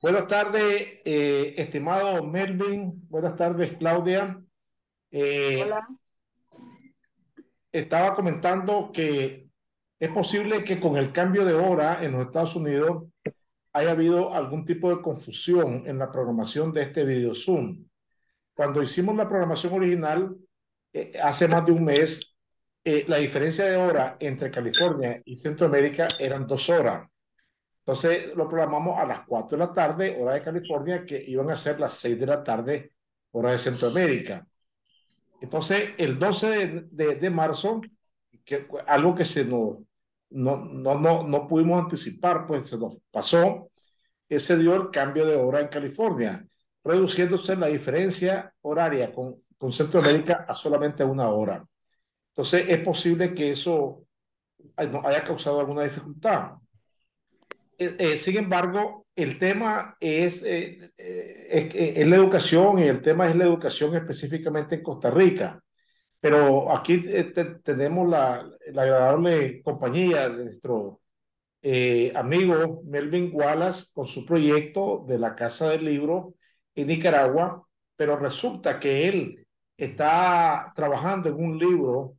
Buenas tardes, estimado Melvin. Buenas tardes, Claudia. Eh, Hola. Estaba comentando que es posible que con el cambio de hora en los Estados Unidos haya habido algún tipo de confusión en la programación de este video Zoom. Cuando hicimos la programación original, hace más de un mes, la diferencia de hora entre California y Centroamérica eran 2 horas. Entonces lo programamos a las 4 de la tarde, hora de California, que iban a ser las 6 de la tarde, hora de Centroamérica. Entonces, el 12 de marzo, algo que no pudimos anticipar, pues se nos pasó, se dio el cambio de hora en California, reduciéndose la diferencia horaria con Centroamérica a solamente 1 hora. Entonces, es posible que eso nos haya causado alguna dificultad. Sin embargo, el tema es la educación y el tema es la educación específicamente en Costa Rica. Pero aquí tenemos la agradable compañía de nuestro amigo Melvin Wallace con su proyecto de la Casa del Libro en Nicaragua, pero resulta que él está trabajando en un libro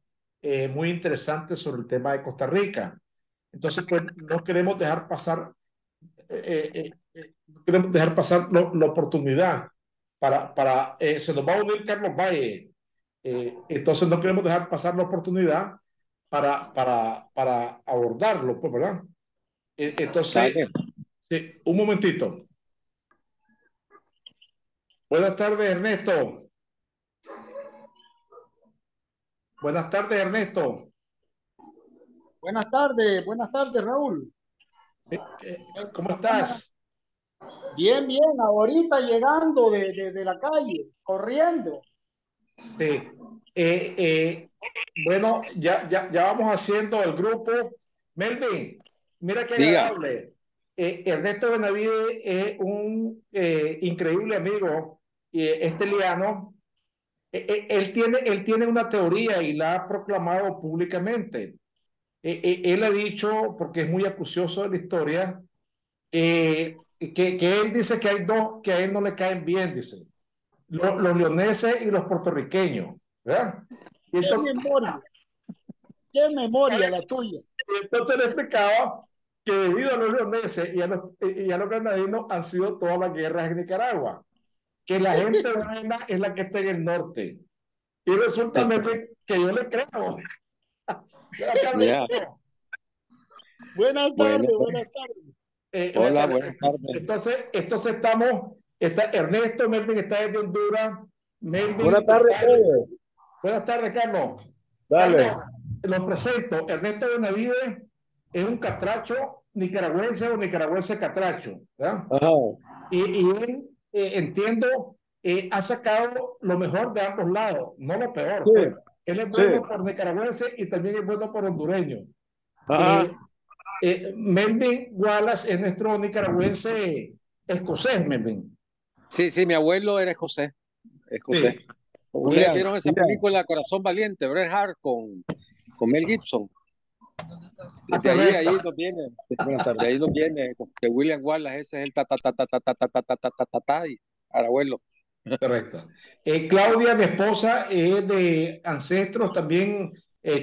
muy interesante sobre el tema de Costa Rica. Entonces, pues no queremos dejar pasar no queremos dejar pasar la oportunidad se nos va a unir Carlos Valle. Entonces no queremos dejar pasar la oportunidad para abordarlo, pues, ¿verdad? Entonces, Dale. sí, un momentito. Buenas tardes, Ernesto. Buenas tardes, Ernesto. Buenas tardes, Raúl. ¿Cómo estás? Bien, bien, ahorita llegando de la calle, corriendo. Sí. Eh, eh, bueno, ya vamos haciendo el grupo. Melvin, mira qué Diga. agradable. Ernesto Benavides es un increíble amigo y este liano. Él tiene una teoría y la ha proclamado públicamente. Él ha dicho, porque es muy acucioso de la historia, que él dice que hay dos que a él no le caen bien, dice los leoneses y los puertorriqueños, ¿verdad? Y Qué entonces, memoria, qué memoria la tuya. entonces le explicaba que debido a los leoneses y a los granadinos han sido todas las guerras en Nicaragua, que la gente buena es la que está en el norte. Y resulta que yo le creo. Ya. Buenas Bueno, tardes, pues, buenas tardes. hola, buenas tardes. Entonces está Ernesto Melvin está desde Honduras. Buenas Melvin tardes a está. todos. Buenas tardes, Carlos. Carlos, Dale. lo presento. Ernesto Benavides es un catracho nicaragüense o nicaragüense catracho, ¿verdad? Ajá. Y él, entiendo, ha sacado lo mejor de ambos lados, no lo peor, Sí, pues. Él es sí. bueno por nicaragüense y también es bueno por hondureño. Ajá. Eh, Melvin Wallace es nuestro nicaragüense escocés, Melvin. Sí, sí, mi abuelo era escocés. Escocés. Sí. Ustedes Eh, vieron esa Mira, película Corazón Valiente, Bret Hart con Mel Gibson. De ahí, correcto. ahí nos viene, buenas de tardes. ahí nos viene, que William Wallace, ese es el ta ta ta ta ta ta ta ta ta ta ta ta ta y al abuelo. Correcto. Claudia, mi esposa, es de ancestros también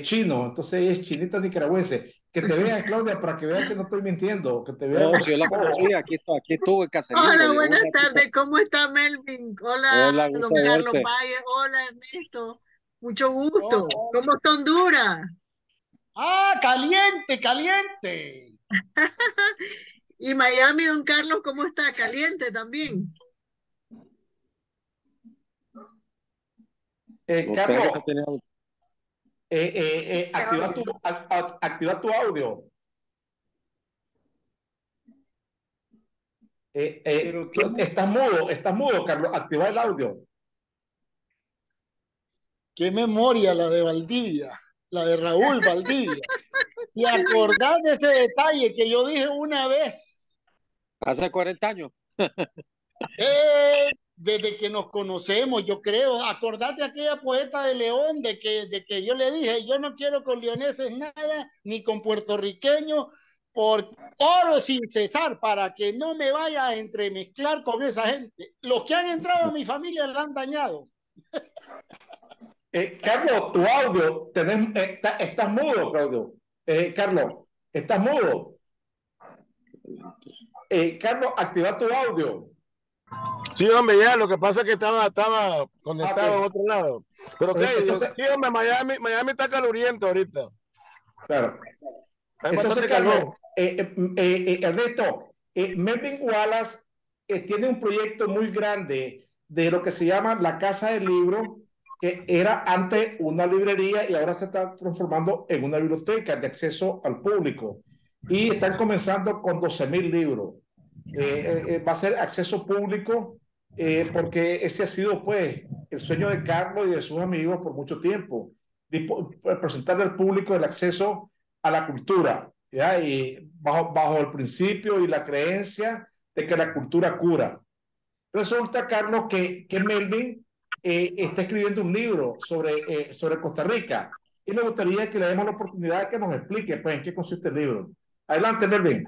chinos, entonces es chinita nicaragüense. Que te vean, Claudia, para que vean que no estoy mintiendo, que te vean No, los si yo la conocí, ojos. aquí estuvo en Caselingo, Hola, llegó un buenas ratito. tardes. ¿Cómo está Melvin? Hola, Hola, don gusto de Carlos verte. Valle. Hola, Ernesto. Mucho Oh, gusto. oh. ¿Cómo está Honduras? Ah, caliente, caliente. Y Miami, don Carlos, ¿cómo está? Caliente también. No tengo que Carlos, tener. activa tu audio. Pero qué, Estás mudo, Carlos, activa el audio. qué memoria la de Valdivia, la de Raúl Valdivia. ¿Y acordás de ese detalle que yo dije una vez? Hace 40 años. Desde que nos conocemos, yo creo. Acordate aquella poeta de León de que yo le dije, yo no quiero con leoneses nada, ni con puertorriqueños, por oro sin cesar, para que no me vaya a entremezclar con esa gente. Los que han entrado a mi familia la han dañado. Carlos, tu audio, estás mudo, Claudio. Carlos, estás mudo. Carlos, activa tu audio. Sí, hombre, ya, lo que pasa es que estaba conectado en otro lado. Pero Entonces, ¿qué? entonces, Sí, hombre, Miami está caluriento ahorita. claro. Hay Entonces, bastante Carlos, calor. Ernesto, Melvin Wallace tiene un proyecto muy grande de lo que se llama la Casa del Libro, que era antes una librería y ahora se está transformando en una biblioteca de acceso al público. Y están comenzando con 12,000 libros. Va a ser acceso público porque ese ha sido pues el sueño de Carlos y de sus amigos por mucho tiempo, presentarle al público el acceso a la cultura, ¿ya? Y bajo el principio y la creencia de que la cultura cura. Resulta, Carlos, que Melvin está escribiendo un libro sobre Costa Rica y me gustaría que le demos la oportunidad de que nos explique pues, en qué consiste el libro. Adelante, Melvin.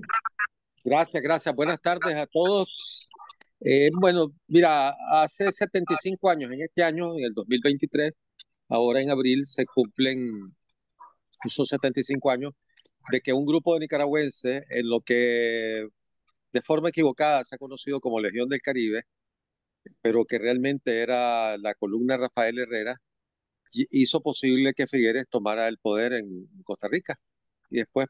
Gracias, gracias. Buenas tardes a todos. Bueno, mira, hace 75 años, en este año, en el 2023, ahora en abril, se cumplen esos 75 años de que un grupo de nicaragüenses, en lo que de forma equivocada se ha conocido como Legión del Caribe, pero que realmente era la columna Rafael Herrera, hizo posible que Figueres tomara el poder en Costa Rica. Y después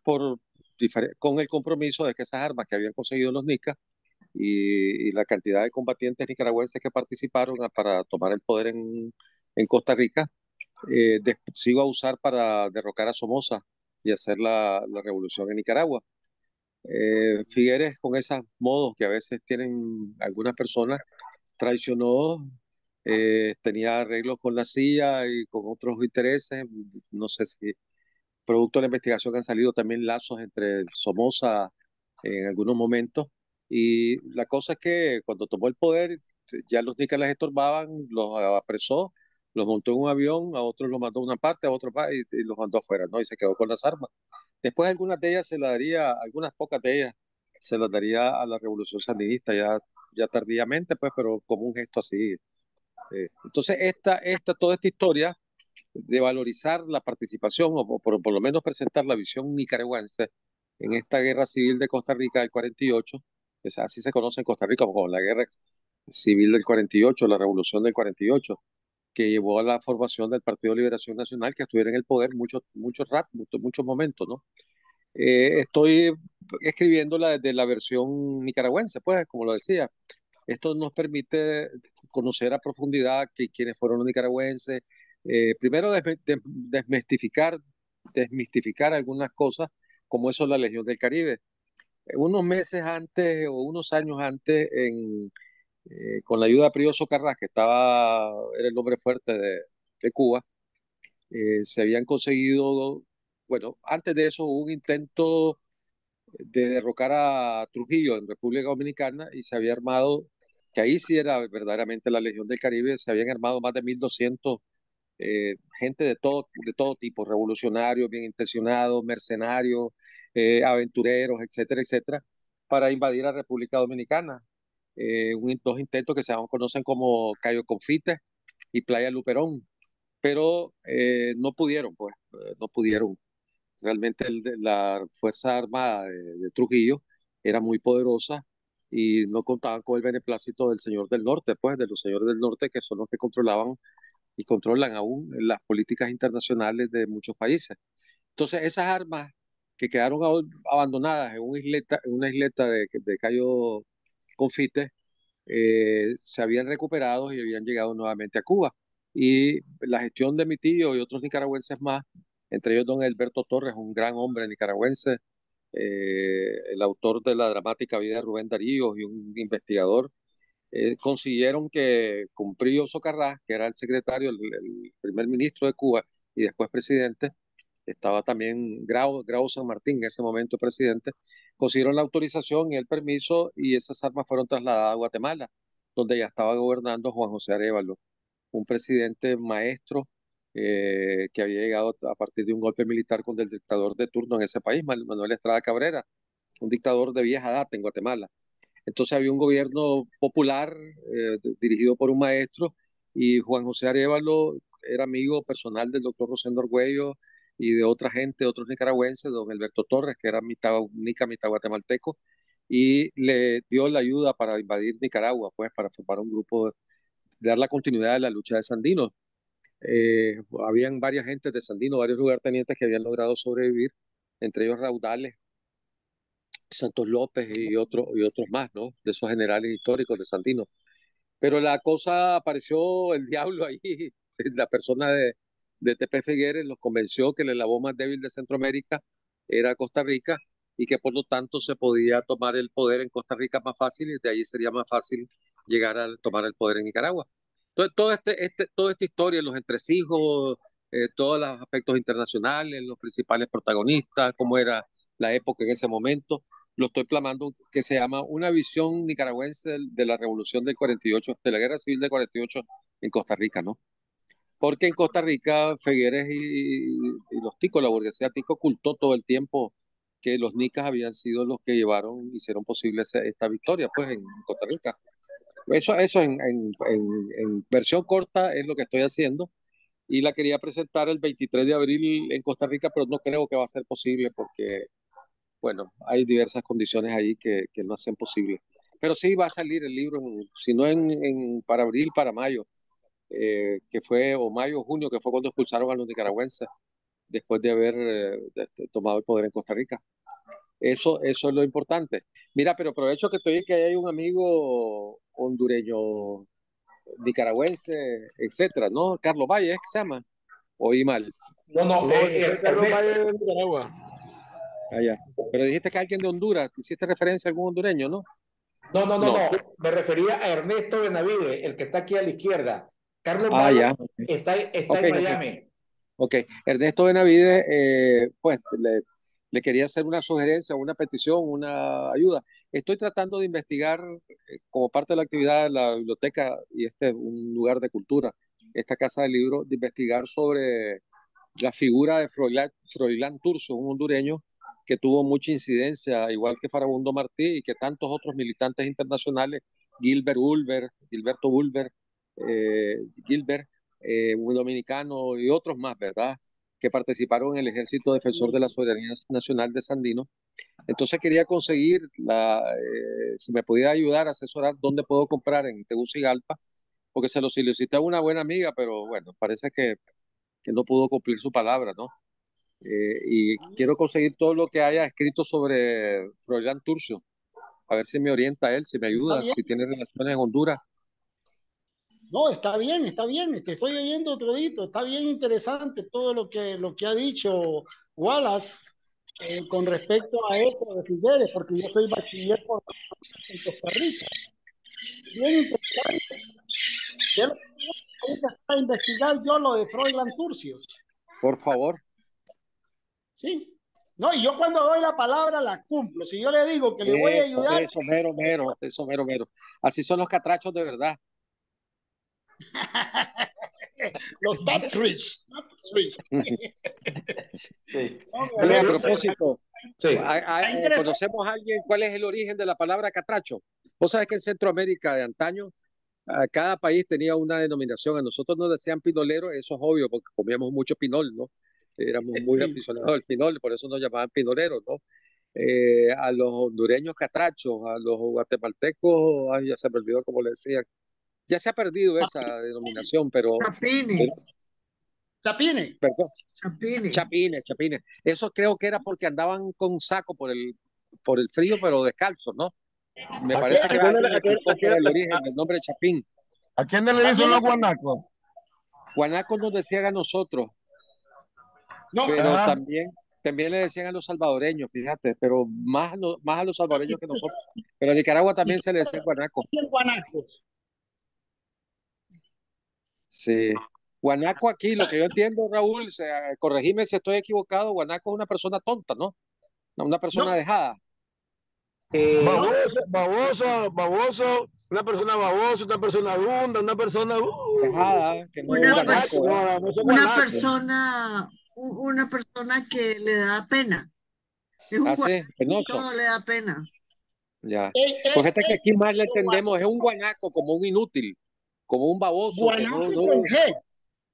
con el compromiso de que esas armas que habían conseguido los nicas y la cantidad de combatientes nicaragüenses que participaron para tomar el poder en Costa Rica, se iba a usar para derrocar a Somoza y hacer la revolución en Nicaragua. Figueres, con esos modos que a veces tienen algunas personas, traicionó, tenía arreglos con la CIA y con otros intereses. No sé si producto de la investigación han salido también lazos entre Somoza en algunos momentos. Y la cosa es que cuando tomó el poder, ya los nicas les estorbaban, los apresó, los montó en un avión, a otros los mandó a una parte, a otro y los mandó afuera, ¿no? Y se quedó con las armas. Después algunas de ellas se las daría, algunas pocas de ellas se las daría a la revolución sandinista ya tardíamente, pues, pero como un gesto así. Entonces, toda esta historia de valorizar la participación o por lo menos presentar la visión nicaragüense en esta guerra civil de Costa Rica del 48, así se conoce en Costa Rica como la guerra civil del 48, la revolución del 48, que llevó a la formación del Partido de Liberación Nacional, que estuviera en el poder muchos momentos, ¿no? Estoy escribiéndola desde la versión nicaragüense, pues, como lo decía. Esto nos permite conocer a profundidad quiénes fueron los nicaragüenses. Primero, desmistificar algunas cosas, como eso es la Legión del Caribe. Unos meses antes o unos años antes, con la ayuda de Pío Socarrás, que era el hombre fuerte de Cuba, se habían conseguido, bueno, antes de eso hubo un intento de derrocar a Trujillo en República Dominicana y se había armado, que ahí sí era verdaderamente la Legión del Caribe, se habían armado más de 1.200 gente de todo tipo, revolucionarios, bien intencionados, mercenarios, aventureros, etcétera, etcétera, para invadir a República Dominicana. Dos intentos que se conocen como Cayo Confite y Playa Luperón, pero no pudieron, pues, no pudieron. Realmente la Fuerza Armada de Trujillo era muy poderosa y no contaban con el beneplácito del señor del norte, pues de los señores del norte que son los que controlaban y controlan aún las políticas internacionales de muchos países. Entonces esas armas que quedaron abandonadas en una isleta de Cayo Confite, se habían recuperado y habían llegado nuevamente a Cuba. Y la gestión de mi tío y otros nicaragüenses más, entre ellos don Alberto Torres, un gran hombre nicaragüense, el autor de la dramática vida de Rubén Darío y un investigador, consiguieron que con Pío Socarrás, que era el secretario, el primer ministro de Cuba y después presidente, estaba también Grau San Martín, en ese momento presidente, consiguieron la autorización y el permiso y esas armas fueron trasladadas a Guatemala, donde ya estaba gobernando Juan José Arévalo, un presidente maestro que había llegado a partir de un golpe militar contra el dictador de turno en ese país, Manuel Estrada Cabrera, un dictador de vieja data en Guatemala. Entonces había un gobierno popular dirigido por un maestro, y Juan José Arévalo era amigo personal del doctor Rosendo Argüello y de otra gente, otros nicaragüenses, don Alberto Torres, que era mitad nica, mitad guatemalteco, y le dio la ayuda para invadir Nicaragua, pues para formar un grupo, de dar la continuidad de la lucha de Sandino. Habían varias gentes de Sandino, varios lugartenientes que habían logrado sobrevivir, entre ellos Raudales, Santos López y otros más, ¿no? De esos generales históricos de Sandino. Pero la cosa, apareció el diablo ahí, la persona de Tepe Figueres los convenció que el eslabón más débil de Centroamérica era Costa Rica, y que por lo tanto se podía tomar el poder en Costa Rica más fácil, y de ahí sería más fácil llegar a tomar el poder en Nicaragua. Entonces, toda esta historia, los entresijos, todos los aspectos internacionales, los principales protagonistas, cómo era la época en ese momento, lo estoy plasmando, que se llama Una visión nicaragüense de la revolución del 48, de la guerra civil del 48 en Costa Rica, ¿no? Porque en Costa Rica Figueres y los ticos, la burguesía tica, ocultó todo el tiempo que los nicas habían sido los que hicieron posible esta victoria, pues, en Costa Rica. Eso en versión corta es lo que estoy haciendo, y la quería presentar el 23 de abril en Costa Rica, pero no creo que va a ser posible porque, bueno, hay diversas condiciones ahí que no hacen posible. Pero sí va a salir el libro, si no para abril, para mayo, que fue, o mayo o junio, que fue cuando expulsaron a los nicaragüenses después de haber tomado el poder en Costa Rica. Eso es lo importante. Mira, pero aprovecho que estoy, que hay un amigo hondureño, nicaragüense, etcétera, ¿no? Carlos Valle, ¿es que se llama? Oí mal. No, no, No, yo soy Carlos Valle de Nicaragua. Allá. Pero dijiste que alguien de Honduras, hiciste referencia a algún hondureño, ¿no? No. Me refería a Ernesto Benavides, el que está aquí a la izquierda. Carlos Ah, Valle ya. está Okay, en Miami. Ok. Ernesto Benavides, pues le quería hacer una sugerencia, una petición, una ayuda. Estoy tratando de investigar, como parte de la actividad de la biblioteca, y este es un lugar de cultura, esta casa de libros, de investigar sobre la figura de Froilán Turso, un hondureño que tuvo mucha incidencia, igual que Farabundo Martí y que tantos otros militantes internacionales, Gilberto Bulber, Gilbert, un dominicano y otros más, ¿verdad? Que participaron en el Ejército Defensor de la Soberanía Nacional de Sandino. Entonces quería conseguir, si me podía ayudar a asesorar dónde puedo comprar en Tegucigalpa, porque se lo solicité a una buena amiga, pero bueno, parece que no pudo cumplir su palabra, ¿no? Y quiero conseguir todo lo que haya escrito sobre Froilán Turcio, a ver si me orienta él, si me ayuda, si tiene relaciones en Honduras. No, está bien, te estoy leyendo todito, está bien interesante todo lo que ha dicho Wallace con respecto a eso de Figueres, porque yo soy bachiller en Costa Rica. Bien interesante. Ya lo voy a empezar a investigar yo lo de Froilán Turcios. Por favor. Sí. No, y yo cuando doy la palabra la cumplo. Si yo le digo que le voy a ayudar. Eso, mero. Así son los catrachos de verdad. Los Dutch. Sí. Oye, a propósito, Sí. ¿conocemos a alguien cuál es el origen de la palabra catracho? Vos sabés que en Centroamérica de antaño, cada país tenía una denominación. A nosotros nos decían pinoleros, eso es obvio, porque comíamos mucho pinol, ¿no? Éramos muy aficionados al pinol, por eso nos llamaban pinoleros, ¿no? A los hondureños catrachos, a los guatemaltecos, ay, ya se me olvidó cómo le decían. Ya se ha perdido esa denominación, pero... Chapines. Perdón. Chapines. Chapines. Eso creo que era porque andaban con saco por el frío, pero descalzos, ¿no? Me parece que era el origen del nombre de Chapín. ¿A quién le dicen los guanacos? Guanacos nos decían a nosotros, no, pero también le decían a los salvadoreños, fíjate, pero más a los salvadoreños que nosotros. Pero en Nicaragua también se le decía guanacos. Sí. Guanaco aquí, lo que yo entiendo, Raúl, corregime si estoy equivocado, guanaco es una persona tonta, ¿no? Una persona dejada. Baboso, una persona babosa, una persona dunda, una persona dejada, que no una persona que le da pena. Es un ¿Hace penoso? todo le da pena. Ya. Eh, eh, Pues este que aquí más le eh, entendemos es un guanaco, como un inútil, como un baboso que no, Guanaco con no, G,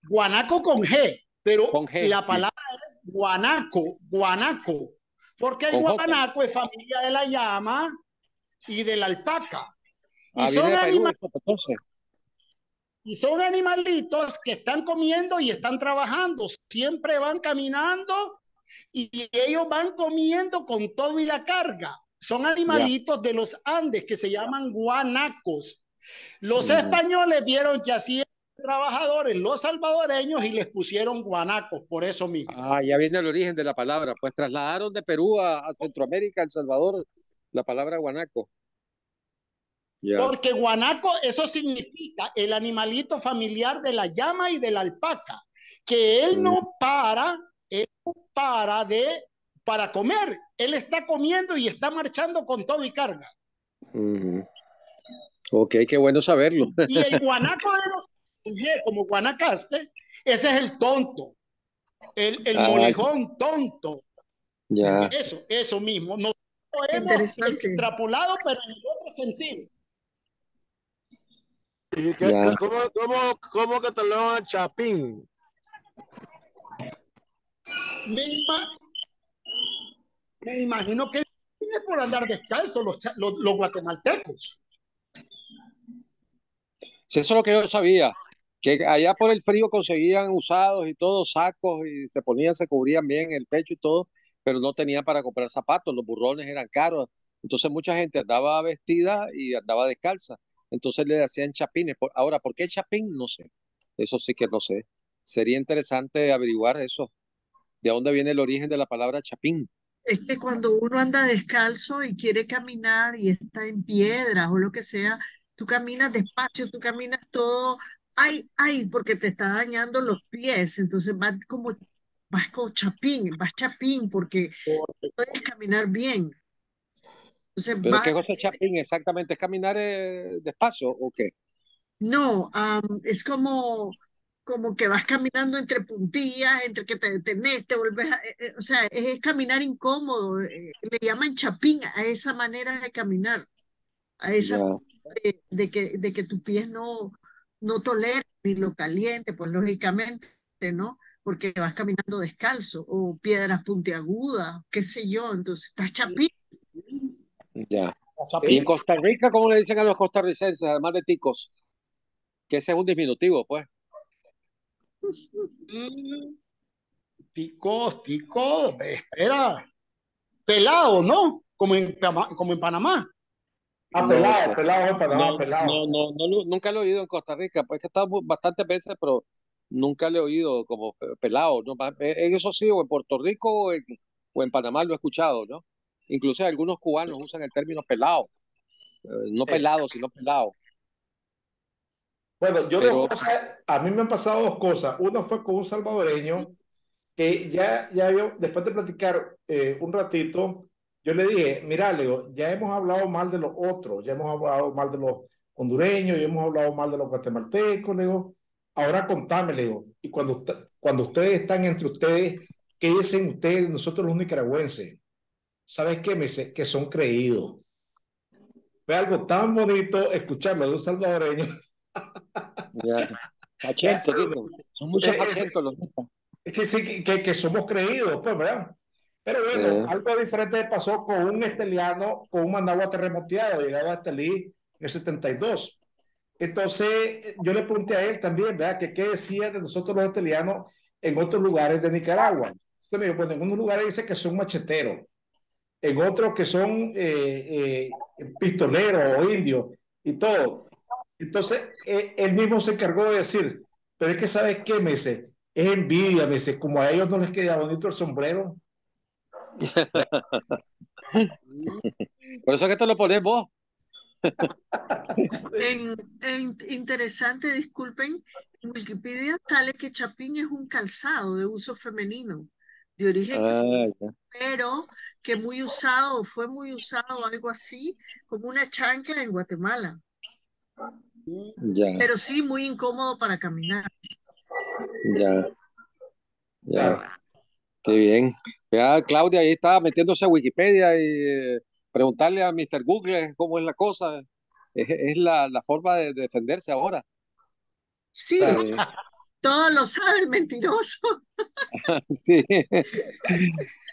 guanaco con G, pero con G, la sí, palabra es guanaco, guanaco, porque el con J. guanaco es familia de la llama y de la alpaca. Y Ah, viene son, de Perú eso, pues, entonces. y son animalitos que están comiendo y están trabajando, siempre van caminando y ellos van comiendo con todo y la carga. Son Ya. animalitos de los Andes que se llaman guanacos. Los Mm. españoles vieron que hacían trabajadores los salvadoreños y les pusieron guanacos por eso mismo. Ah, ya viene el origen de la palabra. Pues trasladaron de Perú a Centroamérica, El Salvador, la palabra guanaco. Ya. Porque guanaco, eso significa el animalito familiar de la llama y de la alpaca, que Mm, él no para para comer, él está comiendo y está marchando con todo y carga. mm. Ok, qué bueno saberlo. Y el guanaco de los como Guanacaste, ese es el tonto, el Ah, molejón tonto. ya. Eso mismo. Nos lo hemos Interesante. extrapolado, pero en el otro sentido. ¿Y Ya. cómo catalogan Chapín? Me, ima- me imagino que es por andar descalzo los guatemaltecos. Sí, eso es lo que yo sabía, que allá por el frío conseguían usados y todo, sacos y se ponían, se cubrían bien el pecho y todo, pero no tenían para comprar zapatos, los burrones eran caros, entonces mucha gente andaba vestida y andaba descalza, entonces le hacían chapines. Ahora, ¿por qué chapín? No sé, eso sí que no sé. Sería interesante averiguar eso, de dónde viene el origen de la palabra chapín. Es que cuando uno anda descalzo y quiere caminar y está en piedras o lo que sea, tú caminas despacio, tú caminas todo, ay, ay, porque te está dañando los pies. Entonces vas como chapín, vas chapín porque puedes caminar bien. Entonces Pero ¿qué vas, es eso chapín exactamente? ¿Es caminar despacio o qué? no, como que vas caminando entre puntillas, entre que te detenés, te volvés, o sea, es caminar incómodo. Le llaman chapín a esa manera de caminar, a esa Ya. de que tu pies no tolera ni lo caliente, pues lógicamente, ¿no? Porque vas caminando descalzo, o piedras puntiagudas, qué sé yo, entonces estás chapín. Ya. Y en Chapín. Costa Rica, ¿cómo le dicen a los costarricenses, además de ticos? Que ese es un diminutivo, pues. Mm, tico, espera. Pelado, ¿no? Como en Panamá. Ah, No sé. pelado, No, pelado. no, no, nunca lo he oído en Costa Rica, pues que he estado bastantes veces, pero nunca lo he oído como pelado, ¿no? En eso sí, o en Puerto Rico o en Panamá lo he escuchado, ¿no? Incluso algunos cubanos usan el término pelado, no Eh, pelado, sino pelado. bueno, yo dos Pero, cosas, a mí me han pasado dos cosas. Una fue con un salvadoreño que ya yo, después de platicar un ratito, yo le dije, mira, le digo, ya hemos hablado mal de los otros, ya hemos hablado mal de los hondureños, ya hemos hablado mal de los guatemaltecos, le digo, ahora contame, le digo, y cuando ustedes están entre ustedes, ¿qué dicen ustedes, nosotros los nicaragüenses? ¿Sabes qué? Me dice que son creídos. Fue algo tan bonito escucharlo de un salvadoreño. ya, fachentos, dicen, son muchos Es, fachentos los ticos. es que sí, que somos creídos, pues, ¿verdad? Pero bueno, Eh, algo diferente pasó con un esteliano, con un Managua terremoteado, llegaba a Estelí en el 72. Entonces, yo le pregunté a él también, ¿verdad? Que qué decía de nosotros los estelianos en otros lugares de Nicaragua. Entonces me dijo, bueno, en unos lugares dice que son macheteros, en otros que son pistoleros o indios y todo. Entonces, él mismo se encargó de decir, pero es que, ¿sabes qué? Me dice, es envidia, me dice, como a ellos no les queda bonito el sombrero. por eso es que te lo pones vos. Interesante, disculpen, en Wikipedia sale que chapín es un calzado de uso femenino, de origen, Ah, ya, pero que muy usado, fue muy usado, algo así, como una chancla en Guatemala, ya, pero sí muy incómodo para caminar. ya, ya. Claro. Qué bien. Ya, Claudia ahí estaba metiéndose a Wikipedia y preguntarle a Mr. Google cómo es la cosa. Es la forma de defenderse ahora. Sí, Sí, todo lo sabe el mentiroso. sí.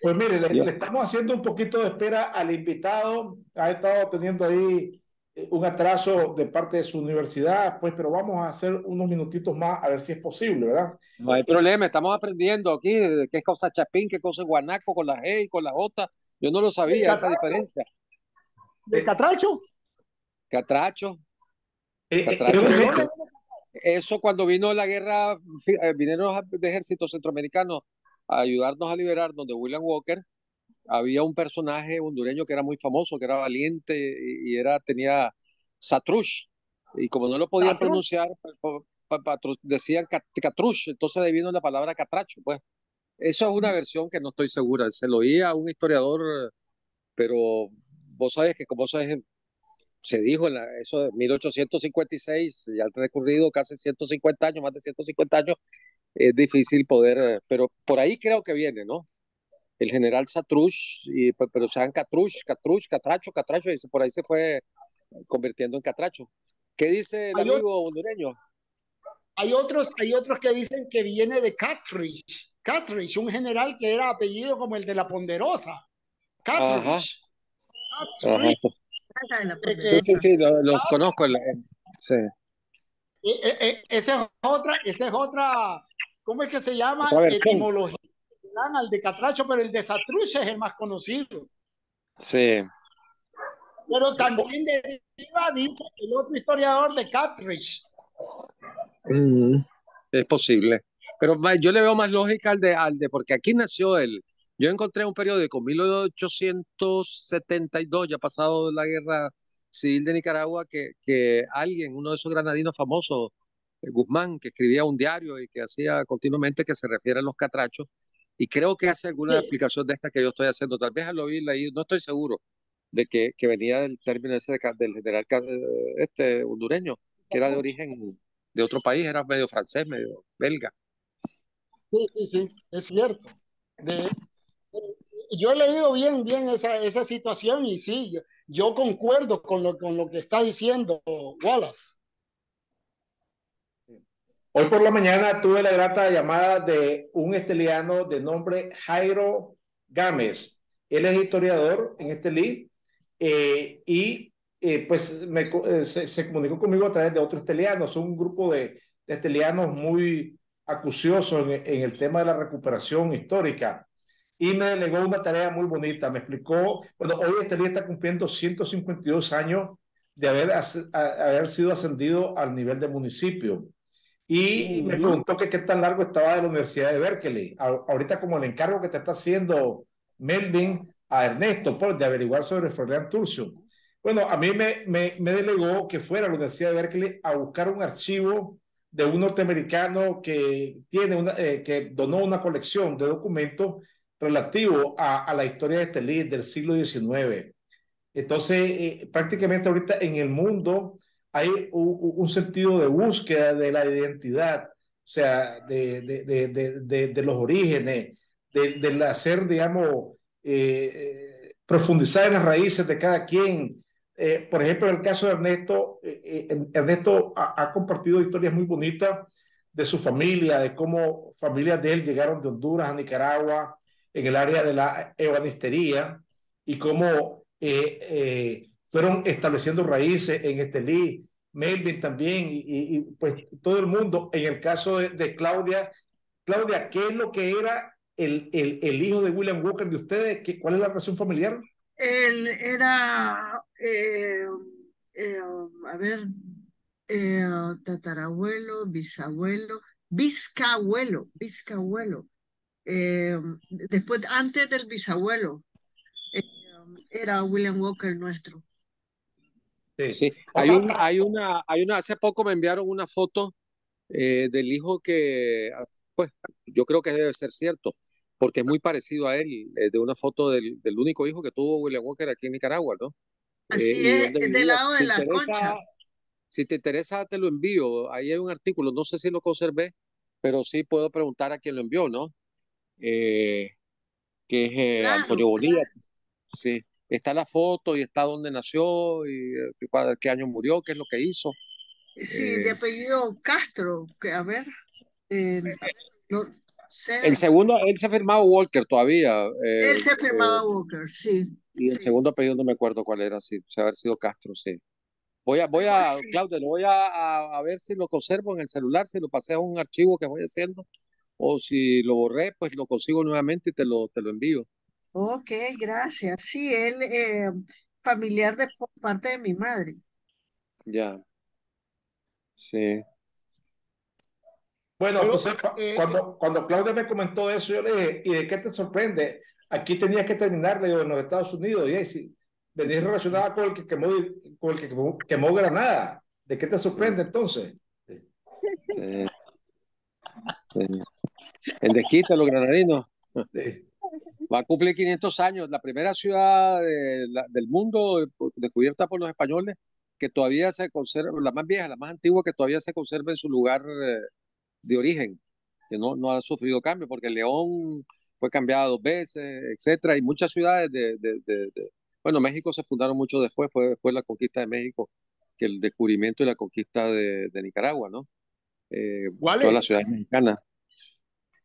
Pues mire, Yo- le estamos haciendo un poquito de espera al invitado. Ha estado teniendo ahí un atraso de parte de su universidad, pues, pero vamos a hacer unos minutitos más a ver si es posible, ¿verdad? no hay Y problema, estamos aprendiendo aquí de qué es cosa chapín, qué cosa es guanaco con la G y con la J. Yo no lo ¿Del sabía, esa catracho? diferencia. ¿Del eh, catracho? Catracho, es catracho un ¿De es dónde ejemplo. viene? eso cuando vino la guerra, vinieron los de ejército centroamericano a ayudarnos a liberarnos de William Walker. Había un personaje hondureño que era muy famoso, que era valiente y tenía Satrush. Y como no lo podían Catracho. pronunciar, decían Catrush, entonces de ahí vino la palabra catracho. Pues eso es una versión que no estoy segura. Se lo oía a un historiador, pero vos sabes que como se dijo eso de 1856, ya han transcurrido casi 150 años, más de 150 años, es difícil poder, pero por ahí creo que viene, ¿no? El general Satrush, pero sean Catracho, Catracho, y por ahí se fue convirtiendo en Catracho. ¿Qué dice el Hay, o- amigo hondureño? hay otros que dicen que viene de Catridge. Catridge, un general que era apellido como el de la Ponderosa. Ajá, Catridge. ajá. Catridge. Saca de la Sí, Que, sí, poderosa. sí, los conozco. Sí. esa es otra, ¿cómo es que se llama? Otra versión. Etimología que dan al de Catracho, pero el de Satruche es el más conocido. Sí. Pero también deriva, dice el otro historiador, de Catridge. Mm, es posible. Pero yo le veo más lógica porque aquí nació él. Yo encontré un periódico, 1872, ya pasado la guerra civil de Nicaragua, que alguien, uno de esos granadinos famosos, Guzmán, que escribía un diario y que hacía continuamente que se refiere a los catrachos, y creo que hace alguna Sí, explicación de esta que yo estoy haciendo. Tal vez lo vi leído, no estoy seguro de que venía del término ese del general hondureño, que era de Catruche. origen de otro país, era medio francés, medio belga. Sí, sí, sí, es cierto. De, yo he leído bien esa situación y sí, yo concuerdo con lo que está diciendo Wallace. Hoy por la mañana tuve la grata llamada de un esteliano de nombre Jairo Gámez. Él es historiador en Estelí y pues se comunicó conmigo a través de otro esteliano. Son un grupo de estelianos muy acuciosos en el tema de la recuperación histórica y me delegó una tarea muy bonita. Me explicó, bueno, hoy Estelí está cumpliendo 152 años de haber sido ascendido al nivel de municipio. Y me Ujú. preguntó que qué tan largo estaba de la Universidad de Berkeley. Ahorita como el encargo que te está haciendo Melvin a Ernesto, pues, de averiguar sobre Florian Turcio. Bueno, a mí me delegó que fuera a la Universidad de Berkeley a buscar un archivo de un norteamericano que donó una colección de documentos relativos a la historia de este líder del siglo XIX. Entonces, prácticamente ahorita en el mundo hay un sentido de búsqueda de la identidad, o sea, de los orígenes, del hacer, digamos, profundizar en las raíces de cada quien. Por ejemplo, en el caso de Ernesto, Ernesto ha compartido historias muy bonitas de su familia, de cómo familias de él llegaron de Honduras a Nicaragua en el área de la ebanistería y cómo fueron estableciendo raíces en Estelí, Melvin también, pues todo el mundo. En el caso de Claudia, Claudia, ¿qué es lo que era el hijo de William Walker de ustedes? ¿Cuál es la relación familiar? Él era, eh, a ver, eh, tatarabuelo, bisabuelo, bisabuelo. Después, antes del bisabuelo, eh, era William Walker nuestro. Sí. Sí, hace poco me enviaron una foto del hijo pues, yo creo que debe ser cierto, porque es muy parecido a él, de una foto del único hijo que tuvo William Walker aquí en Nicaragua, ¿no? Así Y dónde es del vivía. lado de la Concha. Si te interesa, te lo envío. Ahí hay un artículo, no sé si lo conservé, pero sí puedo preguntar a quién lo envió, ¿no? que es Claro, Antonio Bonilla. claro. Sí, está la foto y está dónde nació y qué año murió, qué es lo que hizo. Sí, de Eh, apellido Castro, que a ver, no el sé. segundo, él se ha firmado Walker todavía, Él se firmaba Walker, sí, y el sí. segundo apellido no me acuerdo cuál era, sí, se haber sido Castro, sí. Algo así. Claudio, lo voy a ver si lo conservo en el celular, si lo pasé a un archivo que voy haciendo, o si lo borré, pues lo consigo nuevamente y te lo envío. Ok, gracias. Sí, él, familiar de por parte de mi madre. Ya, sí. Bueno, Luego, entonces cuando Claudia me comentó eso, yo le dije, ¿y de qué te sorprende? Aquí tenías que terminar, le digo, en los Estados Unidos, y si venís relacionada con el que quemó Granada, ¿de qué te Mm, sorprende entonces? sí, sí. En Desquite, los granadinos. Sí. Va a cumplir 500 años, la primera ciudad del mundo descubierta por los españoles que todavía se conserva, la más vieja, la más antigua que todavía se conserva en su lugar de origen, que no ha sufrido cambio, porque León fue cambiada 2 veces, etcétera, y muchas ciudades bueno, México se fundaron mucho después, fue después la conquista de México, que el descubrimiento y la conquista de Nicaragua, ¿no? Todas las Wallace, ciudades mexicanas,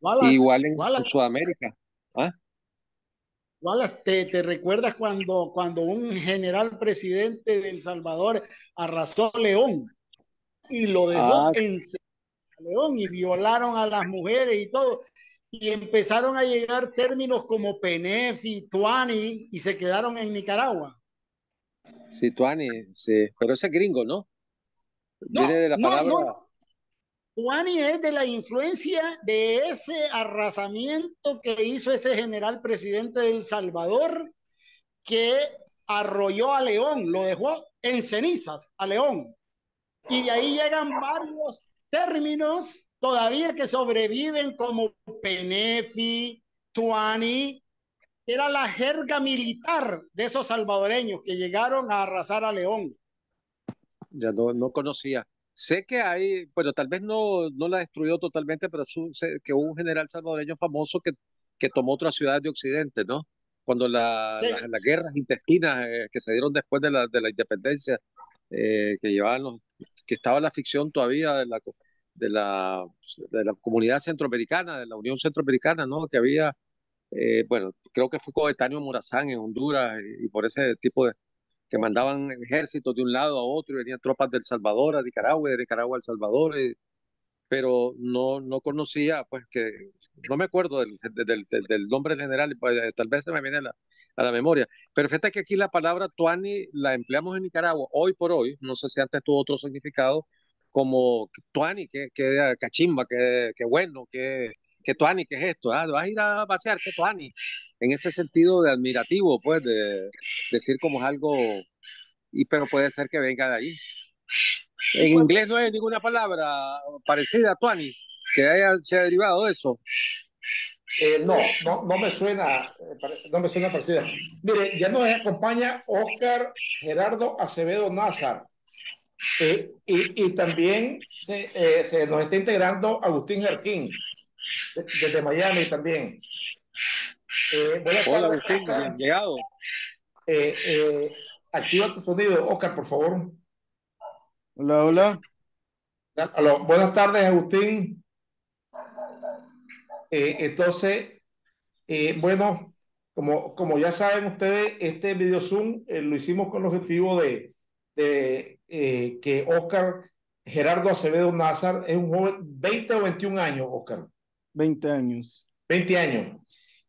Wallace, igual en Wallace, Sudamérica. ¿Ah? Wallace, ¿te recuerdas cuando un general presidente de El Salvador arrasó León y lo dejó Ah, en León y violaron a las mujeres y todo? Y empezaron a llegar términos como Penefi, Tuani y se quedaron en Nicaragua. sí, Tuani, sí, pero ese es gringo, ¿no? Viene No, de la no, palabra, no, no. Tuani es de la influencia de ese arrasamiento que hizo ese general presidente de El Salvador que arrolló a León, lo dejó en cenizas a León. Y de ahí llegan varios términos todavía que sobreviven como Penefi, Tuani, que era la jerga militar de esos salvadoreños que llegaron a arrasar a León. ya no conocía. Sé que hay, bueno, tal vez no la destruyó totalmente, pero sé que hubo un general salvadoreño famoso que tomó otras ciudades de Occidente, ¿no? Cuando las guerras intestinas que se dieron después de la independencia, que llevaban que estaba la ficción todavía de la, de la comunidad centroamericana, de la Unión Centroamericana, ¿no? Que había, bueno, creo que fue coetáneo a Morazán en Honduras y por ese tipo que mandaban ejércitos de un lado a otro y venían tropas del Salvador a Nicaragua y de Nicaragua a El Salvador, pero no conocía, pues que no me acuerdo del nombre del general, pues, tal vez se me viene a la memoria. Pero fíjate que aquí la palabra tuani la empleamos en Nicaragua hoy por hoy, no sé si antes tuvo otro significado, como tuani, que cachimba, que bueno, que tuani, que es esto, vas a ir a pasear, que tuani, en ese sentido de admirativo, pues, de decir como es algo, pero puede ser que venga de ahí. Sí, En pues, inglés no hay ninguna palabra parecida a tuani que sea derivado de eso. No me suena parecida. Mire, ya nos acompaña Oscar Gerardo Acevedo Nazar, y también se nos está integrando Agustín Jarquín, desde Miami también. Buenas Hola, tardes, Agustín, bien Oscar. llegado. Activa tu sonido, Oscar, por favor. Hola, hola. Aló, buenas tardes, Agustín. Entonces, bueno, como ya saben ustedes, este video Zoom lo hicimos con el objetivo de que Oscar Gerardo Acevedo Nazar es un joven, 20 o 21 años, Oscar, 20 años. 20 años.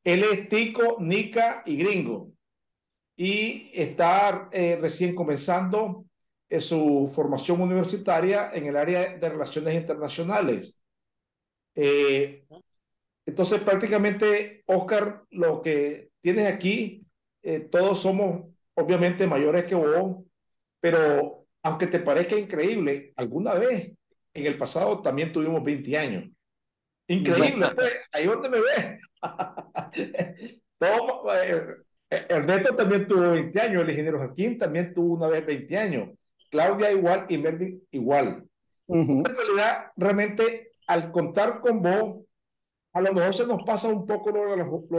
Él es tico, nica y gringo y está recién comenzando su formación universitaria en el área de relaciones internacionales. Eh, Entonces, prácticamente, Oscar, lo que tienes aquí, todos somos obviamente mayores que vos, pero aunque te parezca increíble, alguna vez en el pasado también tuvimos 20 años. Increíble, pues, ahí donde me ves. Ernesto también tuvo 20 años, el ingeniero Joaquín también tuvo una vez 20 años, Claudia igual y Melvin igual. Ujú. En realidad, realmente, al contar con vos, a lo mejor se nos pasa un poco lo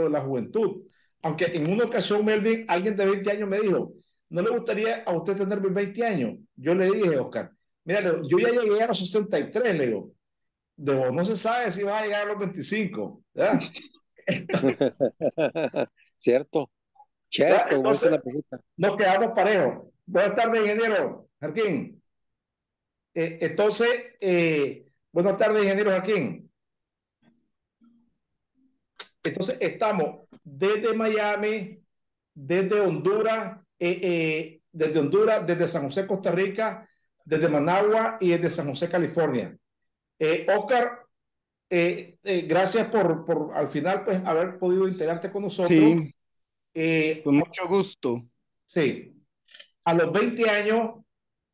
de la juventud. Aunque en una ocasión, Melvin, alguien de 20 años me dijo, ¿no le gustaría a usted tener 20 años? Yo le dije, Oscar, mira, yo ya llegué a los 63, le digo, de vos no se sabe si vas a llegar a los 25, ¿verdad? Cierto, ¿Verdad? cierto, como dice Entonces, la pregunta. nos quedamos parejos. Buenas tardes, ingeniero Jarquín. Entonces, buenas tardes, ingeniero Jarquín. Entonces, estamos desde Miami, desde Honduras, desde San José, Costa Rica, desde Managua y desde San José, California. Oscar, gracias por al final pues haber podido integrarte con nosotros. Sí, Eh, con mucho gusto. sí, a los 20 años,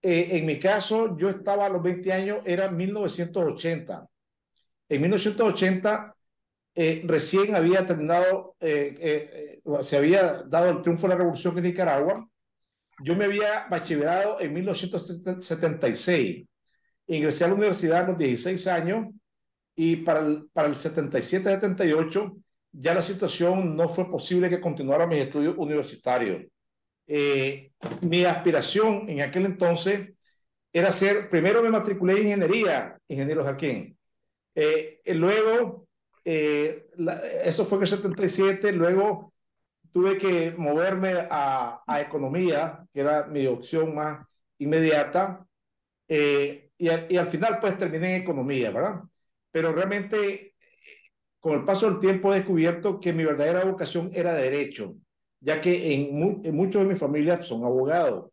en mi caso, yo estaba a los 20 años, era 1980. En 1980 recién había terminado, se había dado el triunfo de la revolución en Nicaragua. Yo me había bachillerado en 1976. Ingresé a la universidad a los 16 años y para el 77-78 ya la situación no fue posible que continuara mis estudios universitarios. Mi aspiración en aquel entonces era ser, primero me matriculé en ingeniería, ingeniero Jarquín. Luego, eso fue en el 77, luego tuve que moverme a economía, que era mi opción más inmediata, y al final pues terminé en economía, ¿verdad? Pero realmente con el paso del tiempo he descubierto que mi verdadera vocación era derecho, ya que en muchos de mi familia son abogados.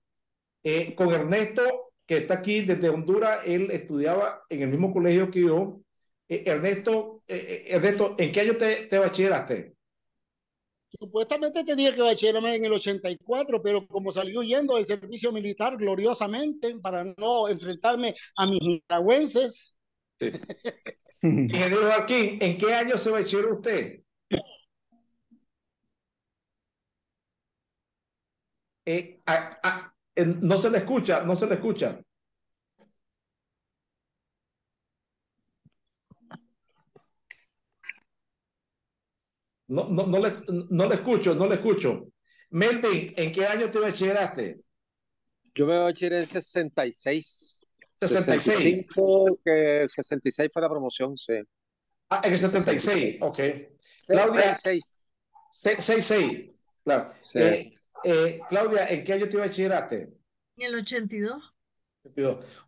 Con Ernesto, que está aquí desde Honduras, él estudiaba en el mismo colegio que yo. Ernesto, ¿en qué año te bachilleraste? Supuestamente tenía que bachillarme en el 84, pero como salí huyendo del servicio militar gloriosamente para no enfrentarme a mis nicaragüenses. Ingeniero Joaquín, ¿en qué año se bachilleró usted? No se le escucha, no se le escucha. No le escucho, no le escucho. Melvin, ¿en qué año te bachilleraste? Yo me bachiller en 66. 66. 65, que 66 fue la promoción, sí. En el En 76, 66. ok. Claudia, 66. 66, claro. Sí. Claudia, ¿en qué año te bachilleraste? En el 82.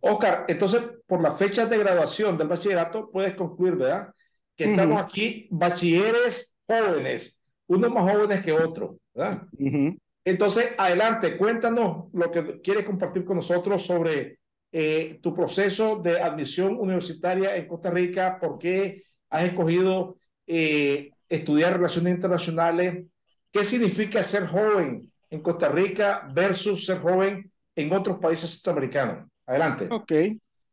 Oscar, entonces, por las fechas de graduación del bachillerato, puedes concluir, ¿verdad? Que estamos aquí bachilleres jóvenes, unos más jóvenes que otros, ¿verdad? Entonces, adelante, cuéntanos lo que quieres compartir con nosotros sobre tu proceso de admisión universitaria en Costa Rica, por qué has escogido estudiar relaciones internacionales, qué significa ser joven en Costa Rica versus ser joven en otros países centroamericanos. Adelante. Ok,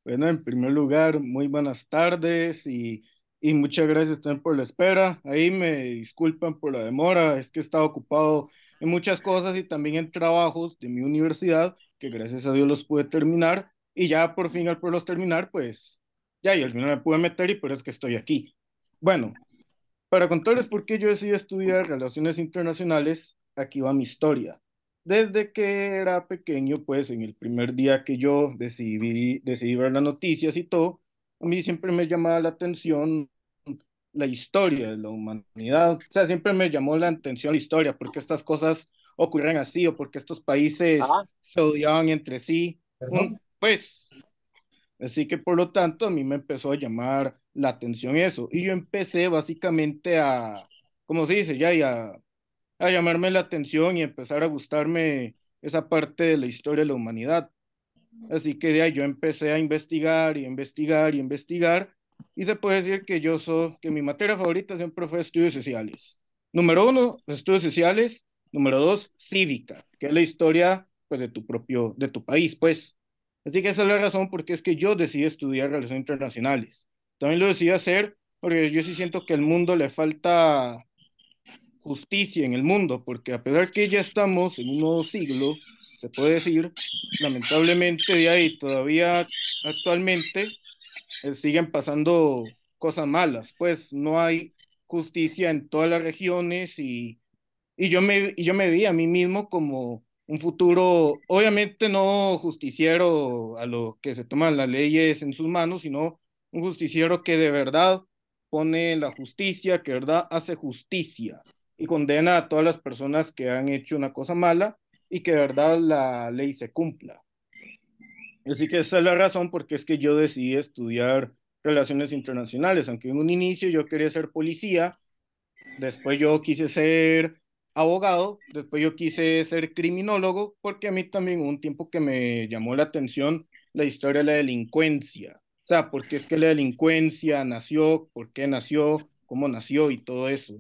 bueno, en primer lugar, muy buenas tardes y muchas gracias también por la espera. Ahí me disculpan por la demora, es que he estado ocupado en muchas cosas y también en trabajos de mi universidad, que gracias a Dios los pude terminar y ya por fin al poderlos terminar, pues ya, y al final me pude meter y por eso es que estoy aquí. Bueno, para contarles por qué yo decidí estudiar relaciones internacionales, aquí va mi historia. Desde que era pequeño, pues en el primer día que yo decidí ver las noticias y todo, a mí siempre me llamaba la atención la historia de la humanidad. O sea, siempre me llamó la atención la historia, por qué estas cosas ocurren así o por qué estos países Ah, se odiaban entre sí. Perdón. Pues así que por lo tanto a mí me empezó a llamar la atención eso. Y yo empecé básicamente a, como se dice ya, y a llamarme la atención y empezar a gustarme esa parte de la historia de la humanidad. Así que de ahí yo empecé a investigar y investigar y investigar. Y se puede decir que que mi materia favorita siempre fue estudios sociales. Número uno, estudios sociales. Número dos, cívica, que es la historia pues de tu país, pues. Así que esa es la razón por qué es que yo decidí estudiar relaciones internacionales. También lo decidí hacer porque yo sí siento que al mundo le falta justicia en el mundo, porque a pesar que ya estamos en un nuevo siglo, se puede decir, lamentablemente de ahí todavía actualmente siguen pasando cosas malas, pues no hay justicia en todas las regiones y yo me vi a mí mismo como un futuro, obviamente no justiciero a lo que se toman las leyes en sus manos, sino un justiciero que de verdad pone la justicia, que de verdad hace justicia y condena a todas las personas que han hecho una cosa mala y que de verdad la ley se cumpla. Así que esa es la razón porque es que yo decidí estudiar relaciones internacionales, aunque en un inicio yo quería ser policía. Después yo quise ser abogado, después yo quise ser criminólogo, porque a mí también hubo un tiempo que me llamó la atención la historia de la delincuencia. O sea, por qué es que la delincuencia nació, por qué nació, cómo nació y todo eso.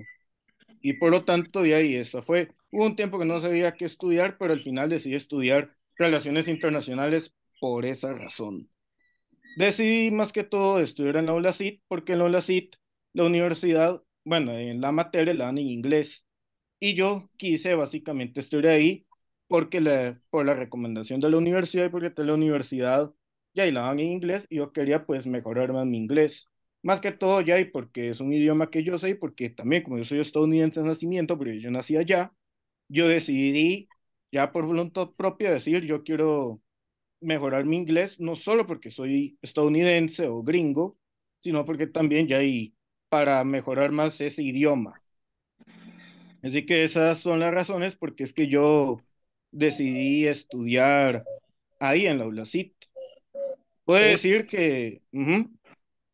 Y por lo tanto, de ahí eso fue. Hubo un tiempo que no sabía qué estudiar, pero al final decidí estudiar relaciones internacionales por esa razón. Decidí más que todo estudiar en la ULACIT, porque en la ULACIT, la universidad, bueno, en la materia la dan en inglés. Y yo quise básicamente estudiar ahí porque por la recomendación de la universidad y porque la universidad ya y la dan en inglés y yo quería pues mejorar más mi inglés. Más que todo ya y porque es un idioma que yo sé y porque también como yo soy estadounidense de nacimiento, pero yo nací allá, yo decidí ya por voluntad propia decir yo quiero mejorar mi inglés, no solo porque soy estadounidense o gringo, sino porque también ya hay para mejorar más ese idioma. Así que esas son las razones porque es que yo decidí estudiar ahí en la ULACIT. Puede Eh, decir que,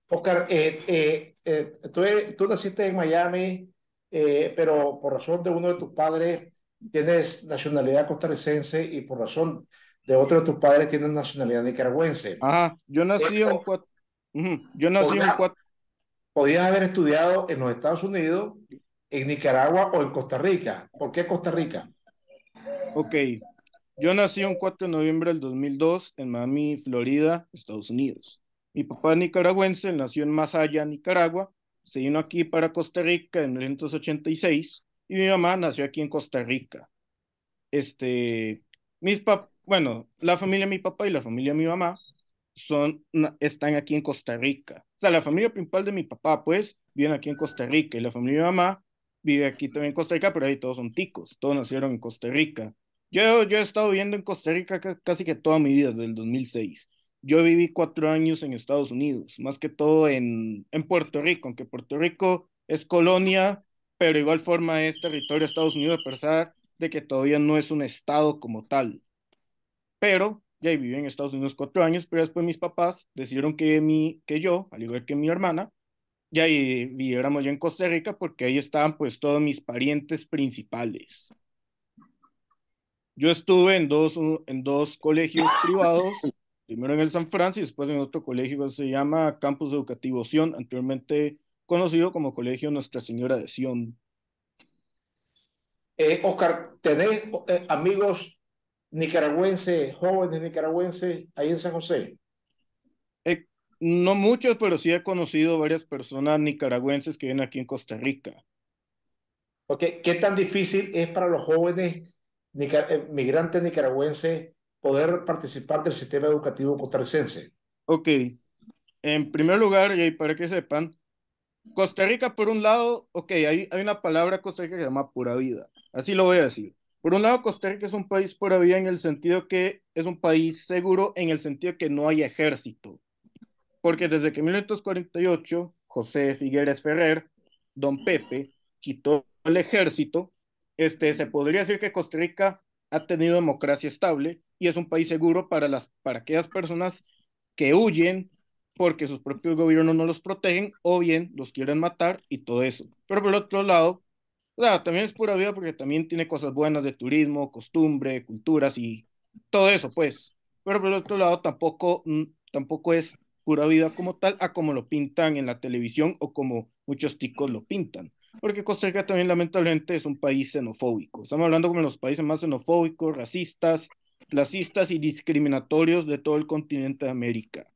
Oscar, tú naciste en Miami, pero por razón de uno de tus padres tienes nacionalidad costarricense y por razón de otro de tus padres tienes nacionalidad nicaragüense. ajá, yo Eh, nací un po- 4, yo nací un podías, 4, podías haber estudiado en los Estados Unidos, en Nicaragua o en Costa Rica. ¿Por qué Costa Rica? ok, yo nací un 4 de noviembre del 2002 en Miami, Florida, Estados Unidos. Mi papá es nicaragüense, él nació en Masaya, Nicaragua, se vino aquí para Costa Rica en 1986 y mi mamá nació aquí en Costa Rica. Este, bueno, la familia de mi papá y la familia de mi mamá están aquí en Costa Rica. O sea, la familia principal de mi papá, pues, viene aquí en Costa Rica y la familia de mi mamá vive aquí también en Costa Rica, pero ahí todos son ticos, todos nacieron en Costa Rica. Yo he estado viviendo en Costa Rica casi que toda mi vida, desde el 2006. Yo viví 4 años en Estados Unidos, más que todo en Puerto Rico, aunque Puerto Rico es colonia, pero igual forma es territorio de Estados Unidos, a pesar de que todavía no es un estado como tal. Pero ya viví en Estados Unidos 4 años, pero después mis papás decidieron que yo, al igual que mi hermana, ya viviéramos ya en Costa Rica porque ahí estaban pues todos mis parientes principales. Yo estuve en dos colegios privados, primero en el San Francisco y después en otro colegio que se llama Campus Educativo Sion, anteriormente conocido como Colegio Nuestra Señora de Sion. Oscar, ¿tenés amigos nicaragüenses, jóvenes nicaragüenses ahí en San José? Eh, no muchos, pero sí he conocido varias personas nicaragüenses que viven aquí en Costa Rica. Okay. ¿Qué tan difícil es para los jóvenes migrantes nicaragüenses poder participar del sistema educativo costarricense? Ok, en primer lugar, y para que sepan, Costa Rica, por un lado, ok, hay una palabra Costa Rica que se llama pura vida, así lo voy a decir. Por un lado, Costa Rica es un país pura vida en el sentido que es un país seguro, en el sentido que no hay ejército, porque desde que en 1948 José Figueres Ferrer, Don Pepe, quitó el ejército, se podría decir que Costa Rica ha tenido democracia estable y es un país seguro para aquellas personas que huyen porque sus propios gobiernos no los protegen o bien los quieren matar y todo eso. Pero por el otro lado, claro, también es pura vida porque también tiene cosas buenas de turismo, costumbre, culturas y todo eso, pues. Pero por el otro lado, tampoco es pura vida como tal, a como lo pintan en la televisión o como muchos ticos lo pintan. Porque Costa Rica también lamentablemente es un país xenofóbico. Estamos hablando como de los países más xenofóbicos, racistas, clasistas y discriminatorios de todo el continente de América.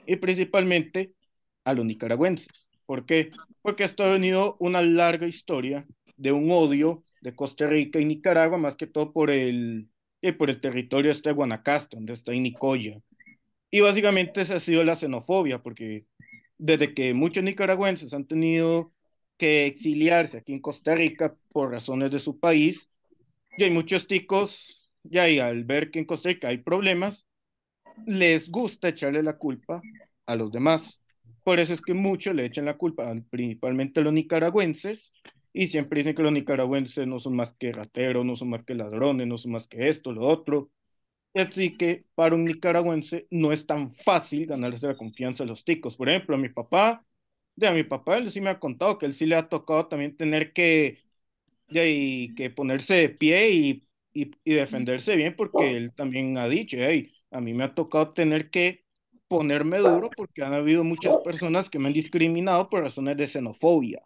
Y principalmente a los nicaragüenses. ¿Por qué? Porque esto ha venido una larga historia de un odio de Costa Rica y Nicaragua, más que todo por el territorio de Guanacaste, donde está Nicoya. Y básicamente esa ha sido la xenofobia, porque desde que muchos nicaragüenses han tenido que exiliarse aquí en Costa Rica por razones de su país. Y hay muchos ticos, ya y al ver que en Costa Rica hay problemas, les gusta echarle la culpa a los demás. Por eso es que muchos le echan la culpa, principalmente a los nicaragüenses, y siempre dicen que los nicaragüenses no son más que rateros, no son más que ladrones, no son más que esto, lo otro. Así que para un nicaragüense no es tan fácil ganarse la confianza de los ticos. Por ejemplo, a mi papá él sí me ha contado que él sí le ha tocado también tener que ponerse de pie y defenderse bien, porque él también ha dicho, hey, a mí me ha tocado tener que ponerme duro porque han habido muchas personas que me han discriminado por razones de xenofobia.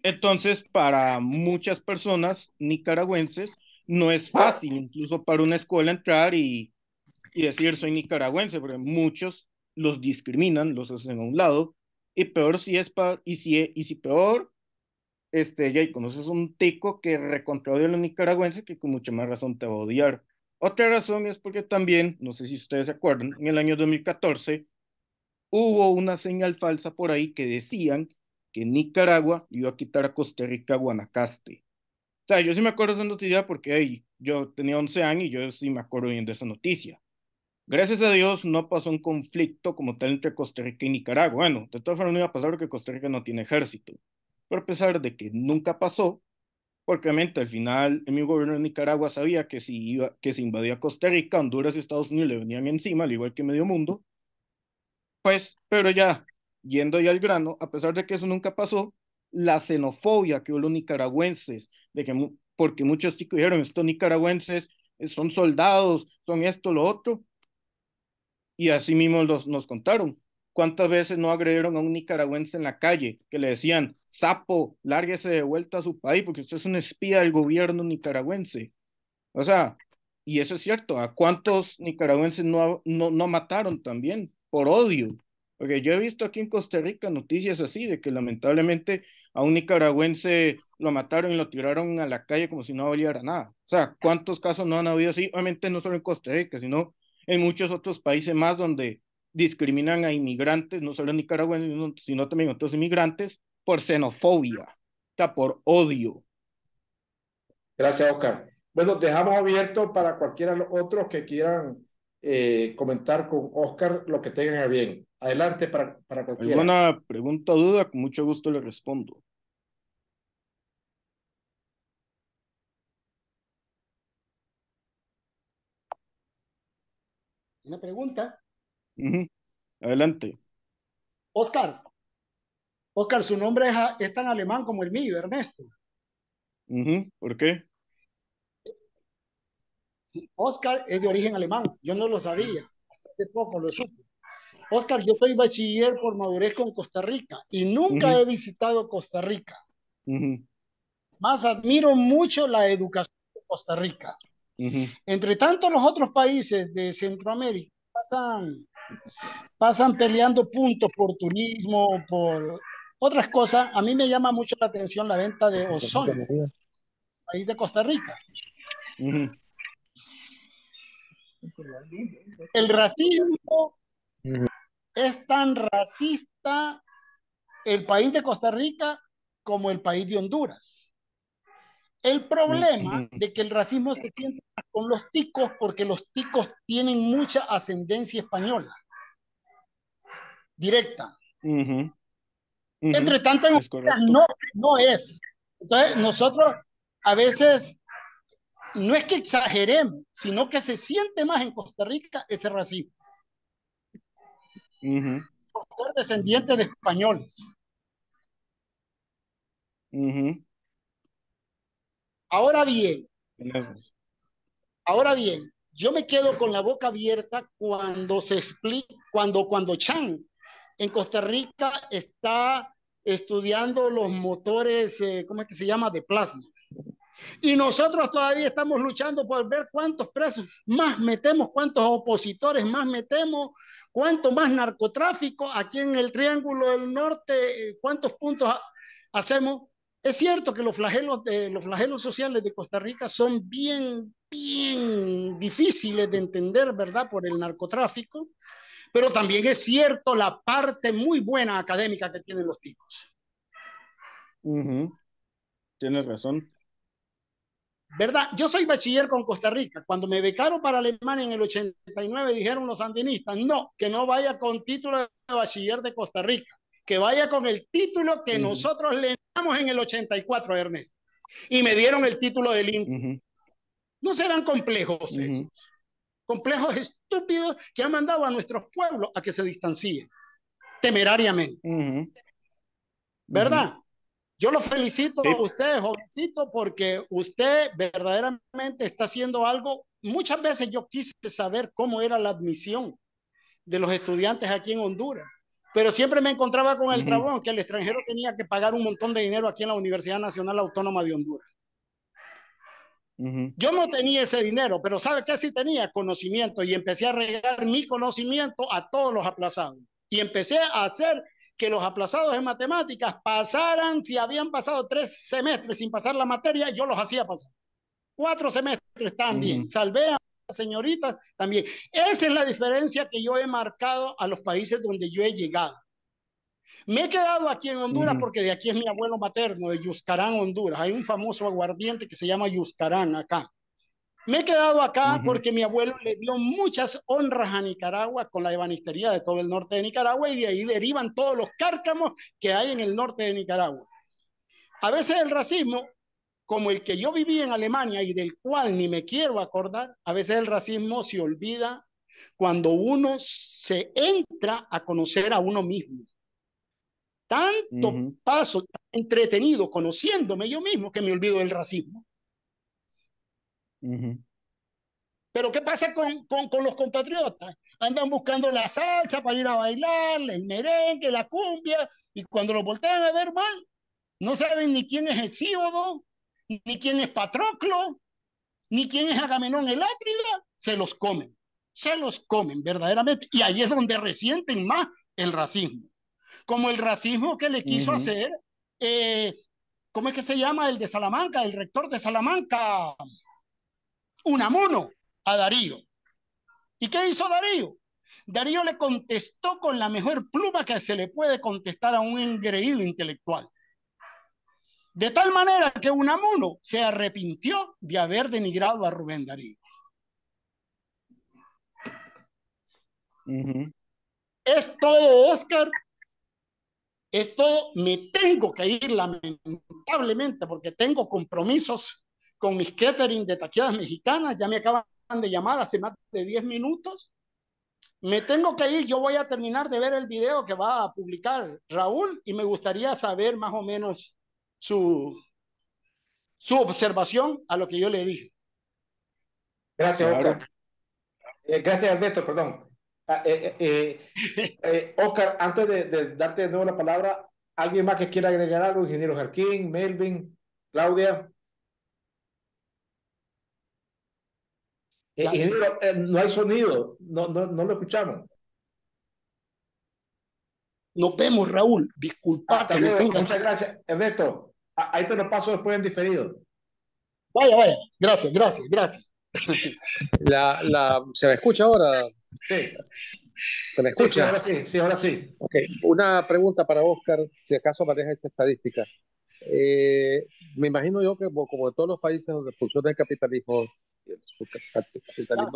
Entonces, para muchas personas nicaragüenses, no es fácil, incluso para una escuela entrar y decir soy nicaragüense, porque muchos los discriminan, los hacen a un lado, y peor si es para, y si peor, ya y conoces un tico que recontra odia a los nicaragüenses, que con mucha más razón te va a odiar. Otra razón es porque también, no sé si ustedes se acuerdan, en el año 2014 hubo una señal falsa por ahí que decían que Nicaragua iba a quitar a Costa Rica a Guanacaste. O sea, yo sí me acuerdo de esa noticia porque hey, yo tenía 11 años y yo sí me acuerdo bien de esa noticia. Gracias a Dios no pasó un conflicto como tal entre Costa Rica y Nicaragua. Bueno, de todas formas no iba a pasar porque Costa Rica no tiene ejército. Pero a pesar de que nunca pasó, porque obviamente al final el mismo gobierno de Nicaragua sabía que si invadía Costa Rica, Honduras y Estados Unidos le venían encima, al igual que medio mundo, pues, pero ya, yendo ya al grano, a pesar de que eso nunca pasó, la xenofobia que hubo los nicaragüenses, porque muchos chicos dijeron, estos nicaragüenses son soldados, son esto, lo otro, y así mismo nos contaron. ¿Cuántas veces no agredieron a un nicaragüense en la calle que le decían, sapo, lárguese de vuelta a su país porque usted es un espía del gobierno nicaragüense? O sea, y eso es cierto, ¿a cuántos nicaragüenses no mataron también por odio? Porque yo he visto aquí en Costa Rica noticias así, de que lamentablemente a un nicaragüense lo mataron y lo tiraron a la calle como si no valiera nada. O sea, ¿cuántos casos no han habido así? Obviamente no solo en Costa Rica, sino en muchos otros países más donde discriminan a inmigrantes, no solo nicaragüenses, sino también otros inmigrantes, por xenofobia, o sea, por odio. Gracias, Oscar. Bueno, dejamos abierto para cualquiera de los otros que quieran comentar con Oscar lo que tengan a bien. Adelante para cualquiera. ¿Alguna pregunta o duda? Con mucho gusto le respondo. Una pregunta. Adelante. Oscar, su nombre es tan alemán como el mío, Ernesto. ¿Por qué? Oscar es de origen alemán, yo no lo sabía, hasta hace poco lo supe. Oscar, yo soy bachiller por madurez con Costa Rica y nunca he visitado Costa Rica. Más admiro mucho la educación de Costa Rica. Entre tanto, los otros países de Centroamérica pasan peleando puntos por turismo, por otras cosas. A mí me llama mucho la atención la venta de ozón, país de Costa Rica. El racismo es tan racista el país de Costa Rica como el país de Honduras. El problema de que el racismo se siente con los ticos porque los ticos tienen mucha ascendencia española directa. Entre tanto, en Honduras no es. Entonces, nosotros a veces no es que exageremos, sino que se siente más en Costa Rica ese racismo. Por ser descendientes de españoles. Ahora bien, yo me quedo con la boca abierta cuando se explica, cuando Chan en Costa Rica está estudiando los motores, ¿cómo es que se llama? De plasma. Y nosotros todavía estamos luchando por ver cuántos presos más metemos, cuántos opositores más metemos, cuánto más narcotráfico aquí en el Triángulo del Norte, cuántos puntos hacemos. Es cierto que los flagelos sociales de Costa Rica son bien difíciles de entender, ¿verdad? Por el narcotráfico, pero también es cierto la parte muy buena académica que tienen los ticos. Tienes razón. ¿Verdad? Yo soy bachiller con Costa Rica. Cuando me becaron para Alemania en el 89, dijeron los sandinistas, no, que no vaya con título de bachiller de Costa Rica, que vaya con el título que nosotros le damos en el 84, Ernesto. Y me dieron el título del INSS. No serán complejos esos. Complejos estúpidos que han mandado a nuestros pueblos a que se distancien temerariamente. ¿Verdad? Yo lo felicito a usted, jovencito, porque usted verdaderamente está haciendo algo. Muchas veces yo quise saber cómo era la admisión de los estudiantes aquí en Honduras, pero siempre me encontraba con el trabón que el extranjero tenía que pagar un montón de dinero aquí en la Universidad Nacional Autónoma de Honduras. Yo no tenía ese dinero, pero ¿sabe qué sí tenía? Conocimiento, y empecé a regar mi conocimiento a todos los aplazados. Y empecé a hacer que los aplazados en matemáticas pasaran, si habían pasado 3 semestres sin pasar la materia, yo los hacía pasar. 4 semestres también. Salvé a señoritas también. Esa es la diferencia que yo he marcado a los países donde yo he llegado. Me he quedado aquí en Honduras porque de aquí es mi abuelo materno, de Yuscarán, Honduras. Hay un famoso aguardiente que se llama Yuscarán acá. Me he quedado acá porque mi abuelo le dio muchas honras a Nicaragua con la ebanistería de todo el norte de Nicaragua, y de ahí derivan todos los cárcamos que hay en el norte de Nicaragua. A veces el racismo, como el que yo viví en Alemania y del cual ni me quiero acordar, a veces el racismo se olvida cuando uno se entra a conocer a uno mismo. Tanto paso tan entretenido conociéndome yo mismo que me olvido del racismo. Pero ¿qué pasa con los compatriotas? Andan buscando la salsa para ir a bailar, el merengue, la cumbia, y cuando lo voltean a ver mal, no saben ni quién es Hesíodo, ni quién es Patroclo, ni quién es Agamenón el Atrida. Se los comen verdaderamente, y ahí es donde resienten más el racismo. Como el racismo que le quiso hacer, ¿cómo es que se llama? El de Salamanca, el rector de Salamanca, Unamuno, a Darío. ¿Y qué hizo Darío? Darío le contestó con la mejor pluma que se le puede contestar a un engreído intelectual. De tal manera que Unamuno se arrepintió de haber denigrado a Rubén Darío. Es todo, Oscar. Esto me tengo que ir lamentablemente porque tengo compromisos con mis catering de taqueadas mexicanas. Ya me acaban de llamar hace más de 10 minutos. Me tengo que ir. Yo voy a terminar de ver el video que va a publicar Raúl y me gustaría saber más o menos su observación a lo que yo le dije. Gracias, Oscar. Gracias, Ernesto, perdón. Oscar, antes de darte de nuevo la palabra, ¿alguien más que quiera agregar algo? Ingeniero Jarquín, Melvin, Claudia. Ingeniero, no hay sonido, no lo escuchamos. Nos vemos, Raúl. Disculpa que no tenga... Muchas gracias, Ernesto. Ahí te lo paso después en diferido. Vaya. Gracias. ¿Se me escucha ahora? Sí. ¿Se me escucha? Sí, ahora sí. Okay. Una pregunta para Oscar, si acaso maneja esa estadística. Me imagino yo que como en todos los países donde funciona el capitalismo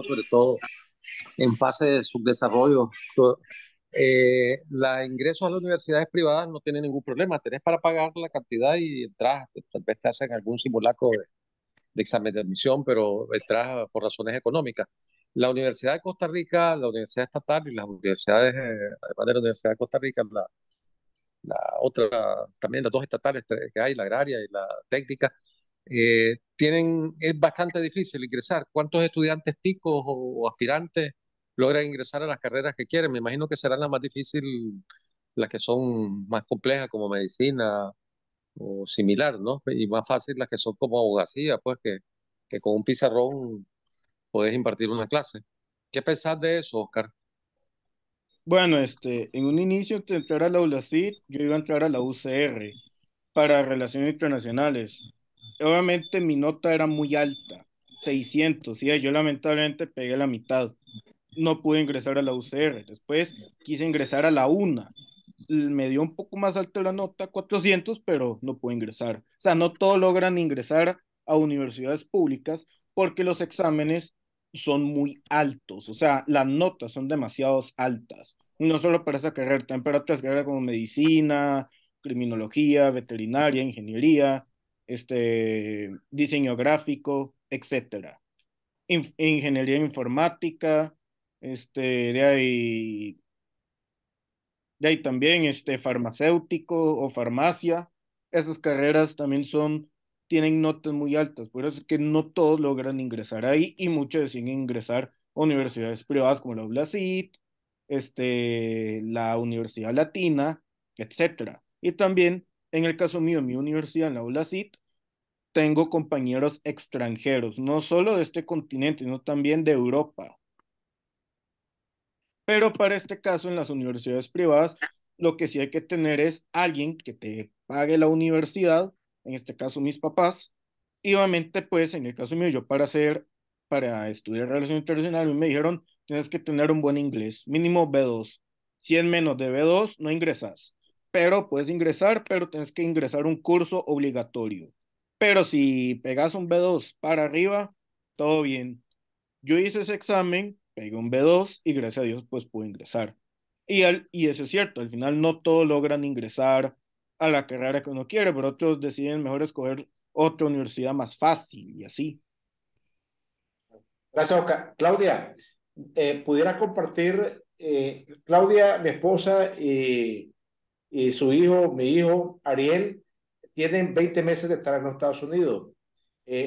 sobre todo en fase de subdesarrollo, los ingresos a las universidades privadas no tienen ningún problema. Tenés para pagar la cantidad y entras, tal vez te hacen algún simulacro de examen de admisión, pero entras por razones económicas. La Universidad de Costa Rica, la Universidad Estatal y las universidades, además de la Universidad de Costa Rica, la otra, también las dos estatales que hay, la agraria y la técnica, es bastante difícil ingresar. ¿Cuántos estudiantes ticos o aspirantes logran ingresar a las carreras que quieren? Me imagino que serán las más difíciles, las que son más complejas, como medicina o similar, ¿no? Y más fácil las que son como abogacía, pues que con un pizarrón podés impartir una clase. ¿Qué pensás de eso, Oscar? Bueno, en un inicio de entrar a la ULACID, yo iba a entrar a la UCR para Relaciones Internacionales. Obviamente mi nota era muy alta, 600, y yo lamentablemente pegué la mitad. No pude ingresar a la UCR. Después quise ingresar a la UNA, me dio un poco más alta la nota, 400, pero no pude ingresar. O sea, no todos logran ingresar a universidades públicas porque los exámenes son muy altos, o sea, las notas son demasiado altas. No solo para esa carrera, también para otras carreras como medicina, criminología, veterinaria, ingeniería, diseño gráfico, etcétera. Ingeniería informática, de ahí también farmacéutico o farmacia. Esas carreras también tienen notas muy altas, por eso es que no todos logran ingresar ahí y muchos deciden ingresar a universidades privadas como la UBLACIT, la Universidad Latina, etcétera. Y también, en el caso mío, mi universidad, en la UBLACIT, tengo compañeros extranjeros, no solo de este continente, sino también de Europa. Pero para este caso, en las universidades privadas, lo que sí hay que tener es alguien que te pague la universidad, en este caso mis papás, y obviamente, pues, en el caso mío, para estudiar Relación Internacional, me dijeron, tienes que tener un buen inglés, mínimo B2. Si es menos de B2, no ingresas. Pero puedes ingresar, pero tienes que ingresar un curso obligatorio. Pero si pegas un B2 para arriba, todo bien. Yo hice ese examen, pegué un B2 y gracias a Dios pues pude ingresar. Y eso es cierto, al final no todos logran ingresar a la carrera que uno quiere, pero otros deciden mejor escoger otra universidad más fácil y así. Gracias, Oscar. Claudia, ¿pudiera compartir, Claudia, mi esposa y su hijo, mi hijo, Ariel, tienen 20 meses de estar en los Estados Unidos?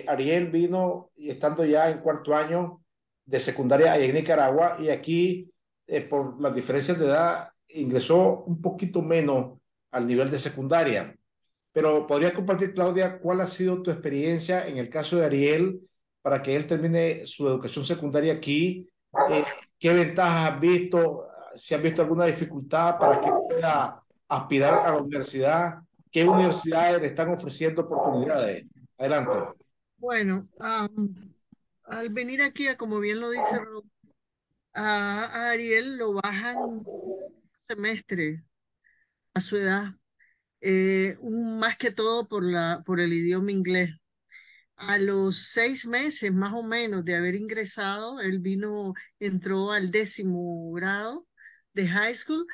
Ariel vino y estando ya en cuarto año de secundaria allá en Nicaragua y aquí, por las diferencias de edad, ingresó un poquito menos al nivel de secundaria. Pero podrías compartir, Claudia, cuál ha sido tu experiencia en el caso de Ariel para que él termine su educación secundaria aquí. ¿Qué ventajas has visto? Si has visto alguna dificultad para que pueda aspirar a la universidad. ¿Qué universidades le están ofreciendo oportunidades? Adelante. Bueno, al venir aquí, como bien lo dice Rob, a Ariel lo bajan un semestre a su edad, más que todo por el idioma inglés. A los 6 meses más o menos de haber ingresado, él entró al 10º grado de high school.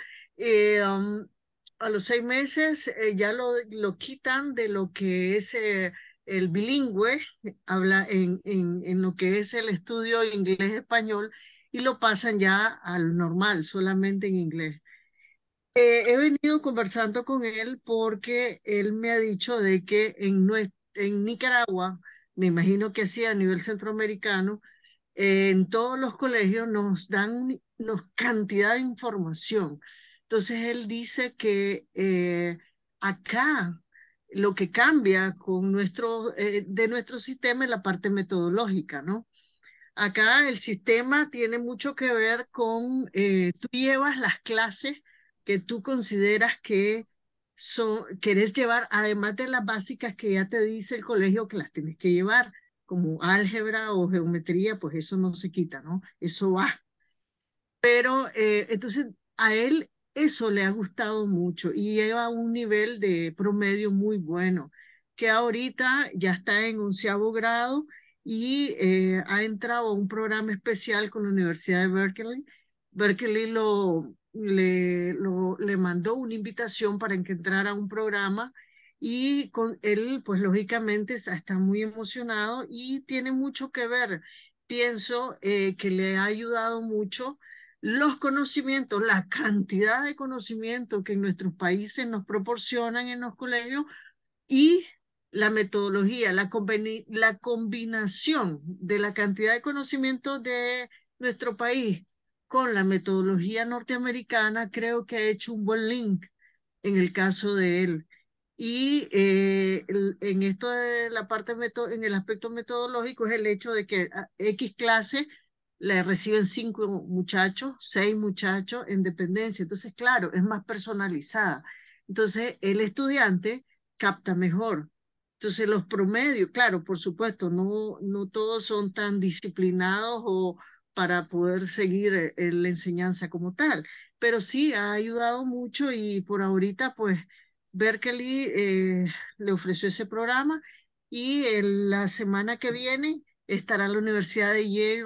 A los 6 meses ya lo quitan de lo que es el bilingüe, habla en lo que es el estudio inglés-español y lo pasan ya al normal, solamente en inglés. He venido conversando con él porque él me ha dicho de que en Nicaragua, me imagino que así a nivel centroamericano, en todos los colegios nos dan cantidad de información. Entonces él dice que acá lo que cambia de nuestro sistema es la parte metodológica, ¿no? Acá el sistema tiene mucho que ver con, tú llevas las clases que tú consideras que querés llevar, además de las básicas que ya te dice el colegio que las tienes que llevar, como álgebra o geometría, pues eso no se quita, ¿no? Eso va. Pero entonces a él eso le ha gustado mucho y lleva un nivel de promedio muy bueno, que ahorita ya está en 11º grado y ha entrado a un programa especial con la Universidad de Berkeley. Berkeley le mandó una invitación para que entrara a un programa y con él, pues lógicamente está muy emocionado y tiene mucho que ver. Pienso que le ha ayudado mucho los conocimientos, la cantidad de conocimiento que en nuestros países nos proporcionan en los colegios y la metodología, la combinación de la cantidad de conocimiento de nuestro país con la metodología norteamericana, creo que ha hecho un buen link en el caso de él. Y en esto de la parte en el aspecto metodológico es el hecho de que a X clase le reciben 5 muchachos, 6 muchachos en dependencia. Entonces, claro, es más personalizada. Entonces, el estudiante capta mejor. Entonces, los promedios, claro, por supuesto, no todos son tan disciplinados o para poder seguir la enseñanza como tal, pero sí, ha ayudado mucho y por ahorita, pues, Berkeley le ofreció ese programa y la semana que viene estará la Universidad de Yale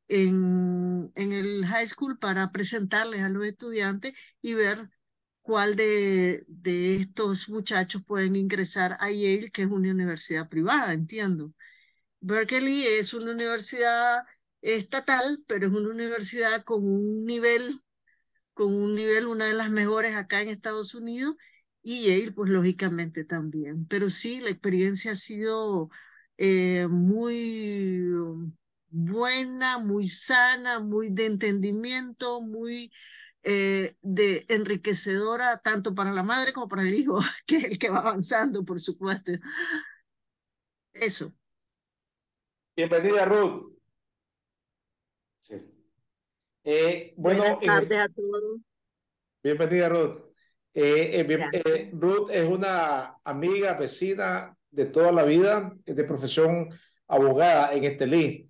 en el high school para presentarles a los estudiantes y ver cuál de estos muchachos pueden ingresar a Yale, que es una universidad privada, entiendo. Berkeley es una universidad estatal, pero es una universidad con un nivel, una de las mejores acá en Estados Unidos, y Yale, pues lógicamente también. Pero sí, la experiencia ha sido muy buena, muy sana, muy de entendimiento, muy de enriquecedora, tanto para la madre como para el hijo, que es el que va avanzando, por supuesto. Eso. Bienvenida, Ruth. Sí. Bueno, Buenas tardes a todos. bienvenida, Ruth. Ruth es una amiga, vecina de toda la vida, es de profesión abogada en Estelí.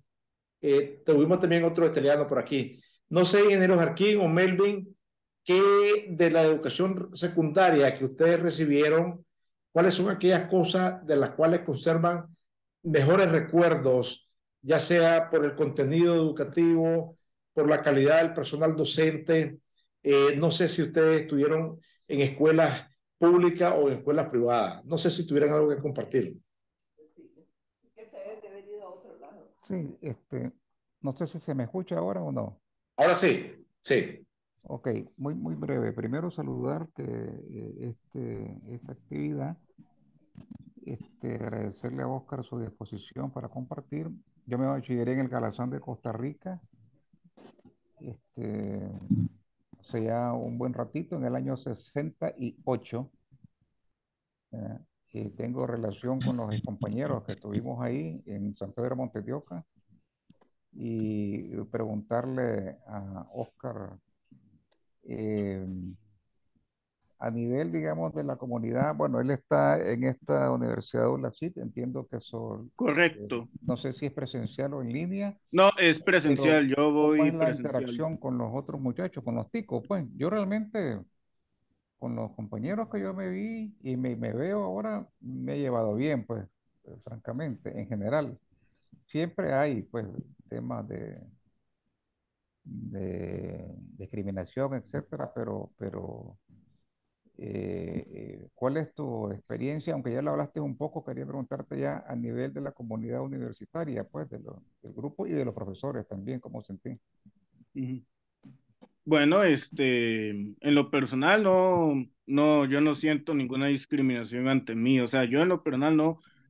Tuvimos también otro esteliano por aquí. No sé, ingeniero Jarquín o Melvin, ¿qué de la educación secundaria que ustedes recibieron, cuáles son aquellas cosas de las cuales conservan mejores recuerdos, ya sea por el contenido educativo, por la calidad del personal docente? No sé si ustedes estuvieron en escuelas públicas o en escuelas privadas. No sé si tuvieran algo que compartir. Sí, no sé si se me escucha ahora o no. Ahora sí, sí. Ok, muy breve. Primero saludar que esta actividad, agradecerle a Oscar su disposición para compartir. Yo me bachilleré en el Galazán de Costa Rica, hace ya un buen ratito, en el año 68. eh, y tengo relación con los compañeros que estuvimos ahí en San Pedro Monte de Oca, y preguntarle a Oscar, eh, a nivel, digamos, de la comunidad. Bueno, él está en esta Universidad de ULACIT, entiendo que eso, Correcto. no sé si es presencial o en línea, No, es pero presencial, yo ¿cómo voy es la presencial. interacción con los otros muchachos, con los ticos? Pues yo realmente, con los compañeros que yo me vi y me veo ahora, me he llevado bien, pues, francamente, en general. Siempre hay, pues, temas de discriminación, etcétera, pero ¿cuál es tu experiencia? Aunque ya lo hablaste un poco, quería preguntarte ya a nivel de la comunidad universitaria, pues, del grupo y de los profesores también, ¿cómo sentí? Ujú. Bueno, en lo personal yo no siento ninguna discriminación ante mí. O sea, yo en lo personal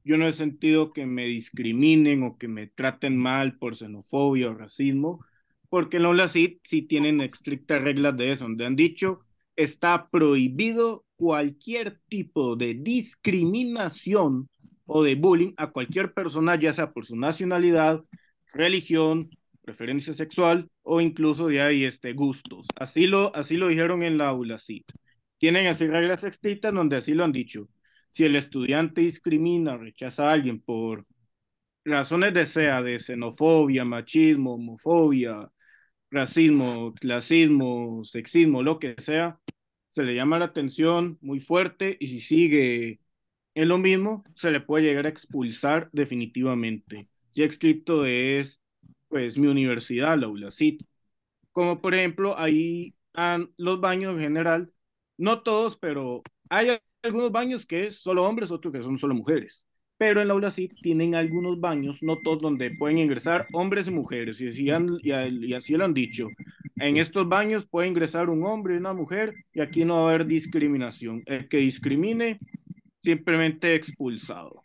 yo no he sentido que me discriminen o que me traten mal por xenofobia o racismo, porque en la ULA sí tienen estrictas reglas de eso, donde han dicho está prohibido cualquier tipo de discriminación o de bullying a cualquier persona, ya sea por su nacionalidad, religión, preferencia sexual o incluso de ahí gustos. Así lo dijeron en la ULACIT. Tienen así reglas estrictas donde así lo han dicho. Si el estudiante discrimina o rechaza a alguien por razones de xenofobia, machismo, homofobia, racismo, clasismo, sexismo, lo que sea, se le llama la atención muy fuerte y si sigue en lo mismo, se le puede llegar a expulsar definitivamente. Si escrito es, pues, mi universidad, la ULACIT. Como por ejemplo, ahí los baños en general, no todos, pero hay algunos baños que es solo hombres, otros que son solo mujeres. Pero en la ULACIT tienen algunos baños, no todos, donde pueden ingresar hombres y mujeres. Y así lo han dicho. En estos baños puede ingresar un hombre y una mujer y aquí no va a haber discriminación. El que discrimine simplemente expulsado.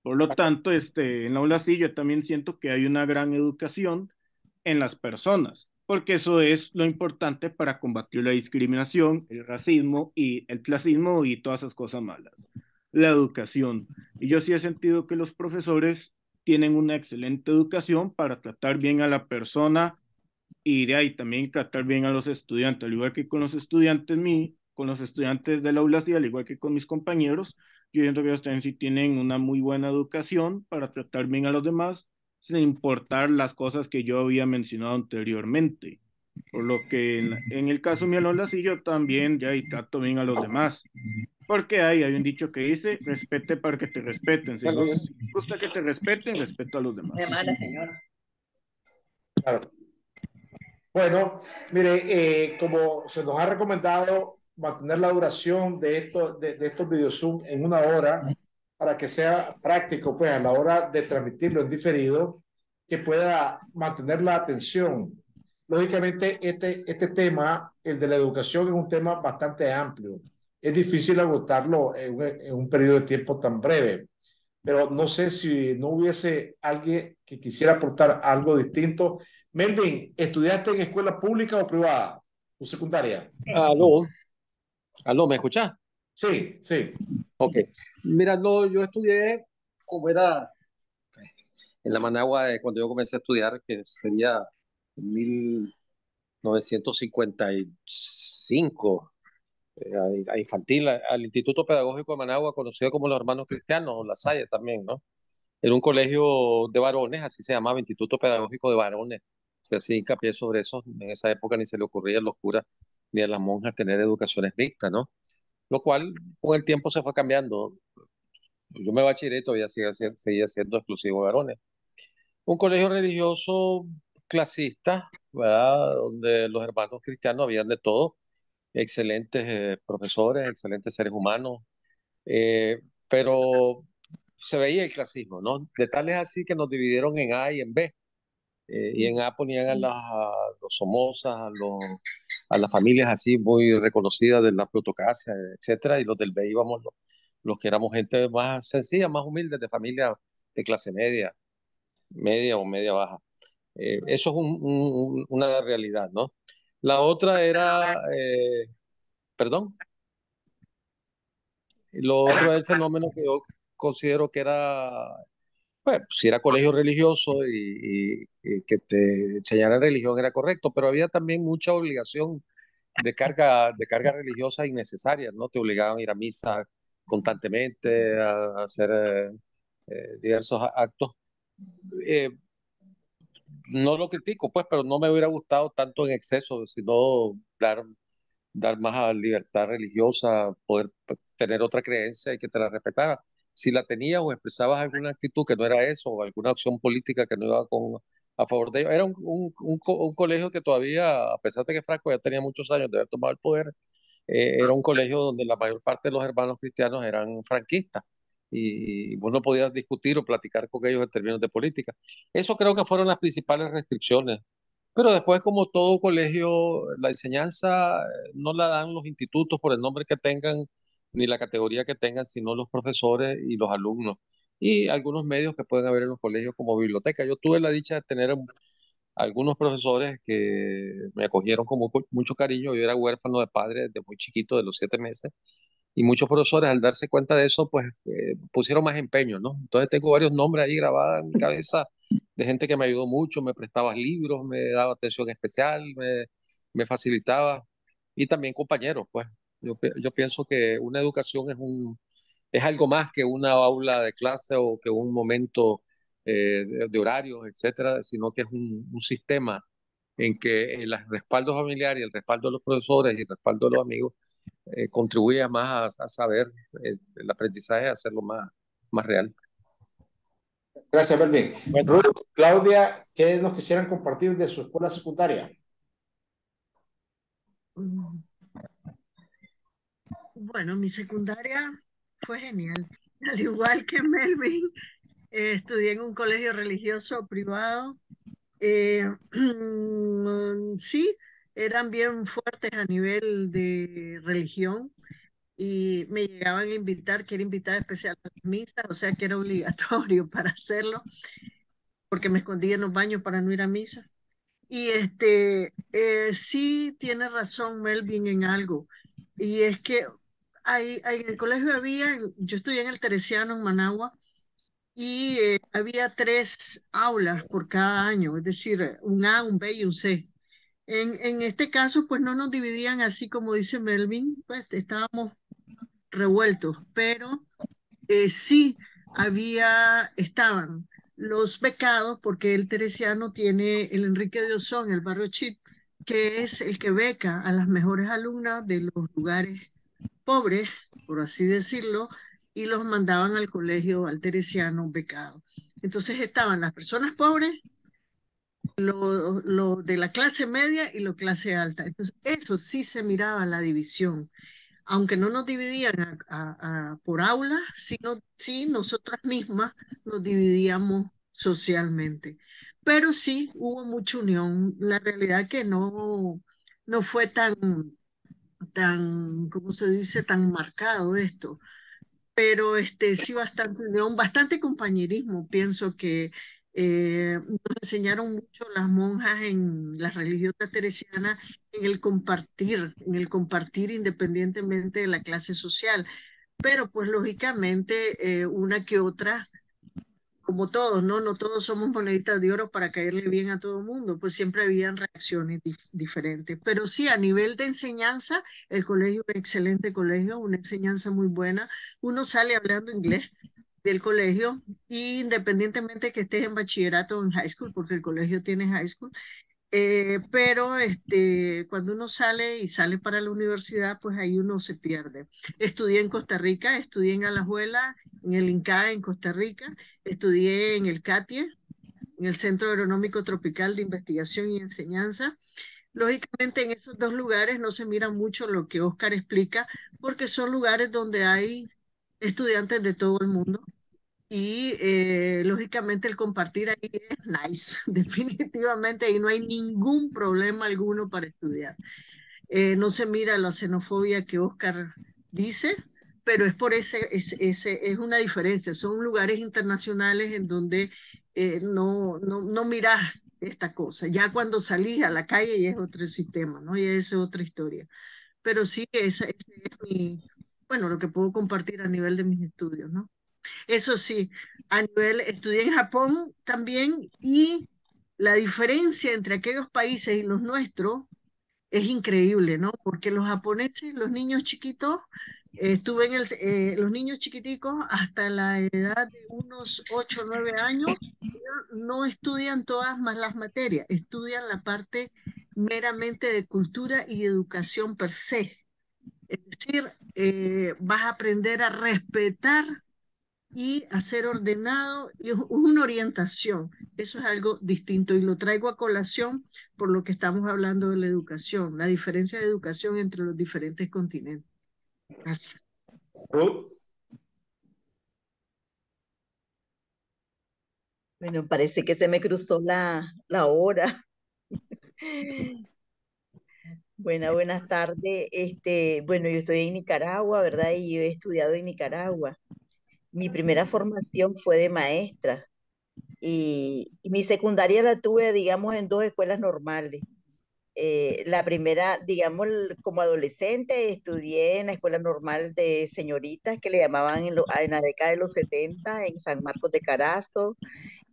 Por lo tanto, en la aula sí yo también siento que hay una gran educación en las personas, porque eso es lo importante para combatir la discriminación, el racismo y el clasismo y todas esas cosas malas. La educación. Y yo sí he sentido que los profesores tienen una excelente educación para tratar bien a la persona y de ahí también tratar bien a los estudiantes, al igual que con los estudiantes con los estudiantes de la aula, sí, al igual que con mis compañeros, yo siento que ellos también sí tienen una muy buena educación para tratar bien a los demás, sin importar las cosas que yo había mencionado anteriormente. Por lo que en el caso mío, sí, yo también ya y trato bien a los demás. Porque hay un dicho que dice, respete para que te respeten. Si gusta que te respeten, respeto a los demás. Llamada la señora. Claro. Bueno, mire, como se nos ha recomendado mantener la duración de estos video Zoom en 1 hora para que sea práctico, pues a la hora de transmitirlo en diferido, que pueda mantener la atención. Lógicamente, este tema, el de la educación, es un tema bastante amplio. Es difícil agotarlo en un periodo de tiempo tan breve, pero no sé si no hubiese alguien que quisiera aportar algo distinto. Melvin, ¿estudiaste en escuela pública o privada? ¿Tu secundaria? Aló, ¿me escuchás? Sí, sí. Ok. Mira, no, yo estudié como era en la Managua cuando yo comencé a estudiar, que sería en 1955, a infantil, al Instituto Pedagógico de Managua, conocido como los Hermanos Cristianos, o La Salle también, ¿no? Era un colegio de varones, así se llamaba, Instituto Pedagógico de Varones. Se hacía hincapié sobre eso. En esa época ni se le ocurría a los curas ni a las monjas tener educaciones mixtas, ¿no? Lo cual con el tiempo se fue cambiando. Yo me bachilleré y todavía seguía siendo exclusivo de varones. Un colegio religioso clasista, ¿verdad? Donde los hermanos cristianos habían de todo, excelentes profesores, excelentes seres humanos, pero se veía el clasismo, ¿no? De tal es así que nos dividieron en A y en B. Y en A ponían a los Somozas, a las familias así muy reconocidas de la plutocracia, etcétera, y los del B íbamos los que éramos gente más sencilla, más humilde, de familia de clase media, media o media baja. Eso es una realidad, ¿no? La otra era, perdón, lo otro es el fenómeno que yo considero que era, pues, si era colegio religioso y que te enseñaran religión era correcto, pero había también mucha obligación de carga religiosa innecesaria, ¿no? Te obligaban a ir a misa constantemente, a hacer diversos actos. Eh, no lo critico, pues, pero no me hubiera gustado tanto en exceso, sino dar más libertad religiosa, poder tener otra creencia y que te la respetara. Si la tenías o expresabas alguna actitud que no era eso, o alguna acción política que no iba a favor de ellos, era un colegio que todavía, a pesar de que Franco ya tenía muchos años de haber tomado el poder, era un colegio donde la mayor parte de los hermanos cristianos eran franquistas y vos no podías discutir o platicar con ellos en términos de política. Eso creo que fueron las principales restricciones. Pero después, como todo colegio, la enseñanza no la dan los institutos por el nombre que tengan ni la categoría que tengan, sino los profesores y los alumnos. Y algunos medios que pueden haber en los colegios como biblioteca. Yo tuve la dicha de tener algunos profesores que me acogieron con mucho cariño. Yo era huérfano de padre desde muy chiquito, de los 7 meses. Y muchos profesores, al darse cuenta de eso, pues pusieron más empeño, ¿no? Entonces tengo varios nombres ahí grabados en mi cabeza de gente que me ayudó mucho, me prestaba libros, me daba atención especial, me facilitaba. Y también compañeros, pues. Yo pienso que una educación es algo más que una aula de clase o que un momento de horarios, etcétera, sino que es un sistema en que el respaldo familiar y el respaldo de los profesores y el respaldo de los amigos contribuye más a saber el aprendizaje, a hacerlo más real. Gracias, Melvin. Bueno, Ruth, Claudia, ¿qué nos quisieran compartir de su escuela secundaria? Bueno, mi secundaria fue genial. Al igual que Melvin, estudié en un colegio religioso privado. Sí, eran bien fuertes a nivel de religión y me llegaban a invitar, que era invitada especial a las misas, o sea que era obligatorio para hacerlo, porque me escondía en los baños para no ir a misa. Y sí tiene razón Melvin en algo, y es que en el colegio yo estudié en el Teresiano en Managua, y había 3 aulas por cada año, es decir, un A, un B y un C. En este caso, pues no nos dividían así como dice Melvin, pues estábamos revueltos, pero sí estaban los becados, porque el Teresiano tiene el Enrique de Osón, el barrio Chip, que es el que beca a las mejores alumnas de los lugares pobres, por así decirlo, y los mandaban al colegio alteresiano becado. Entonces estaban las personas pobres, lo de la clase media y lo clase alta. Entonces eso sí se miraba la división. Aunque no nos dividían por aula, sino sí nosotras mismas nos dividíamos socialmente. Pero sí hubo mucha unión. La realidad que no fue ¿cómo se dice?, tan marcado esto. Pero sí bastante unión, bastante compañerismo. Pienso que nos enseñaron mucho las monjas en las religiosas teresianas en el compartir independientemente de la clase social. Pero pues lógicamente una que otra, como todos, ¿no? No todos somos moneditas de oro para caerle bien a todo el mundo, pues siempre habían reacciones diferentes. Pero sí, a nivel de enseñanza, el colegio es un excelente colegio, una enseñanza muy buena. Uno sale hablando inglés del colegio, independientemente que estés en bachillerato o en high school, porque el colegio tiene high school, pero cuando uno sale y sale para la universidad, pues ahí uno se pierde. Estudié en Costa Rica, estudié en Alajuela, en el INCAE en Costa Rica, estudié en el CATIE, en el Centro Agronómico Tropical de Investigación y Enseñanza. Lógicamente en esos dos lugares no se mira mucho lo que Oscar explica, porque son lugares donde hay estudiantes de todo el mundo y lógicamente el compartir ahí es nice, definitivamente ahí no hay ningún problema alguno para estudiar. No se mira la xenofobia que Oscar dice, pero es por es una diferencia, son lugares internacionales en donde no miras esta cosa, ya cuando salís a la calle ya es otro sistema, ¿no? Ya es otra historia, pero sí, ese es bueno, lo que puedo compartir a nivel de mis estudios, ¿no? Eso sí, estudié en Japón también y la diferencia entre aquellos países y los nuestros es increíble, ¿no? Porque los japoneses, los niños chiquitos, estuve los niños chiquiticos hasta la edad de unos 8 o 9 años, no estudian todas más las materias, estudian la parte meramente de cultura y educación per se. Es decir, vas a aprender a respetar y a ser ordenado y una orientación. Eso es algo distinto y lo traigo a colación por lo que estamos hablando de la educación, la diferencia de educación entre los diferentes continentes. Gracias. Bueno, parece que se me cruzó la hora. Buenas tardes. Bueno, yo estoy en Nicaragua, ¿verdad? Y yo he estudiado en Nicaragua. Mi primera formación fue de maestra y mi secundaria la tuve, digamos, en dos escuelas normales. La primera, digamos, como adolescente, estudié en la escuela normal de señoritas que le llamaban en la década de los 70 en San Marcos de Carazo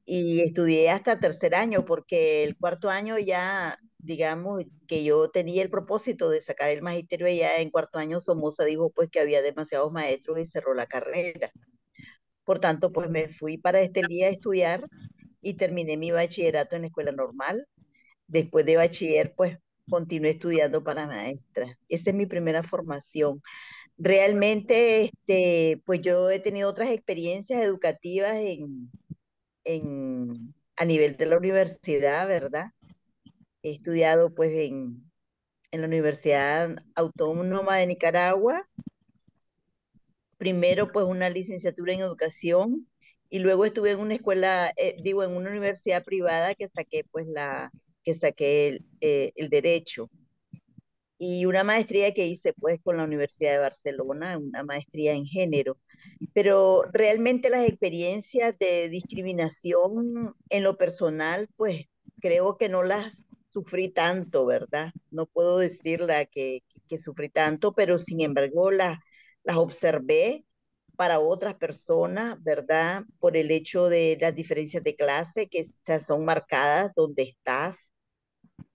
y estudié hasta el tercer año porque el cuarto año ya, digamos, que yo tenía el propósito de sacar el magisterio allá en cuarto año, Somoza dijo pues que había demasiados maestros y cerró la carrera. Por tanto, pues me fui para Estelí a estudiar y terminé mi bachillerato en la escuela normal. Después de bachiller, pues continué estudiando para maestra. Esa es mi primera formación. Realmente, pues yo he tenido otras experiencias educativas a nivel de la universidad, ¿verdad? He estudiado pues en la Universidad Autónoma de Nicaragua, primero pues una licenciatura en educación y luego estuve en una escuela, digo, en una universidad privada que saqué pues que saqué el derecho y una maestría que hice pues con la Universidad de Barcelona, una maestría en género. Pero realmente las experiencias de discriminación en lo personal, pues creo que no las sufrí tanto, ¿verdad? No puedo decirla que sufrí tanto, pero sin embargo las observé para otras personas, ¿verdad? Por el hecho de las diferencias de clase que son marcadas donde estás,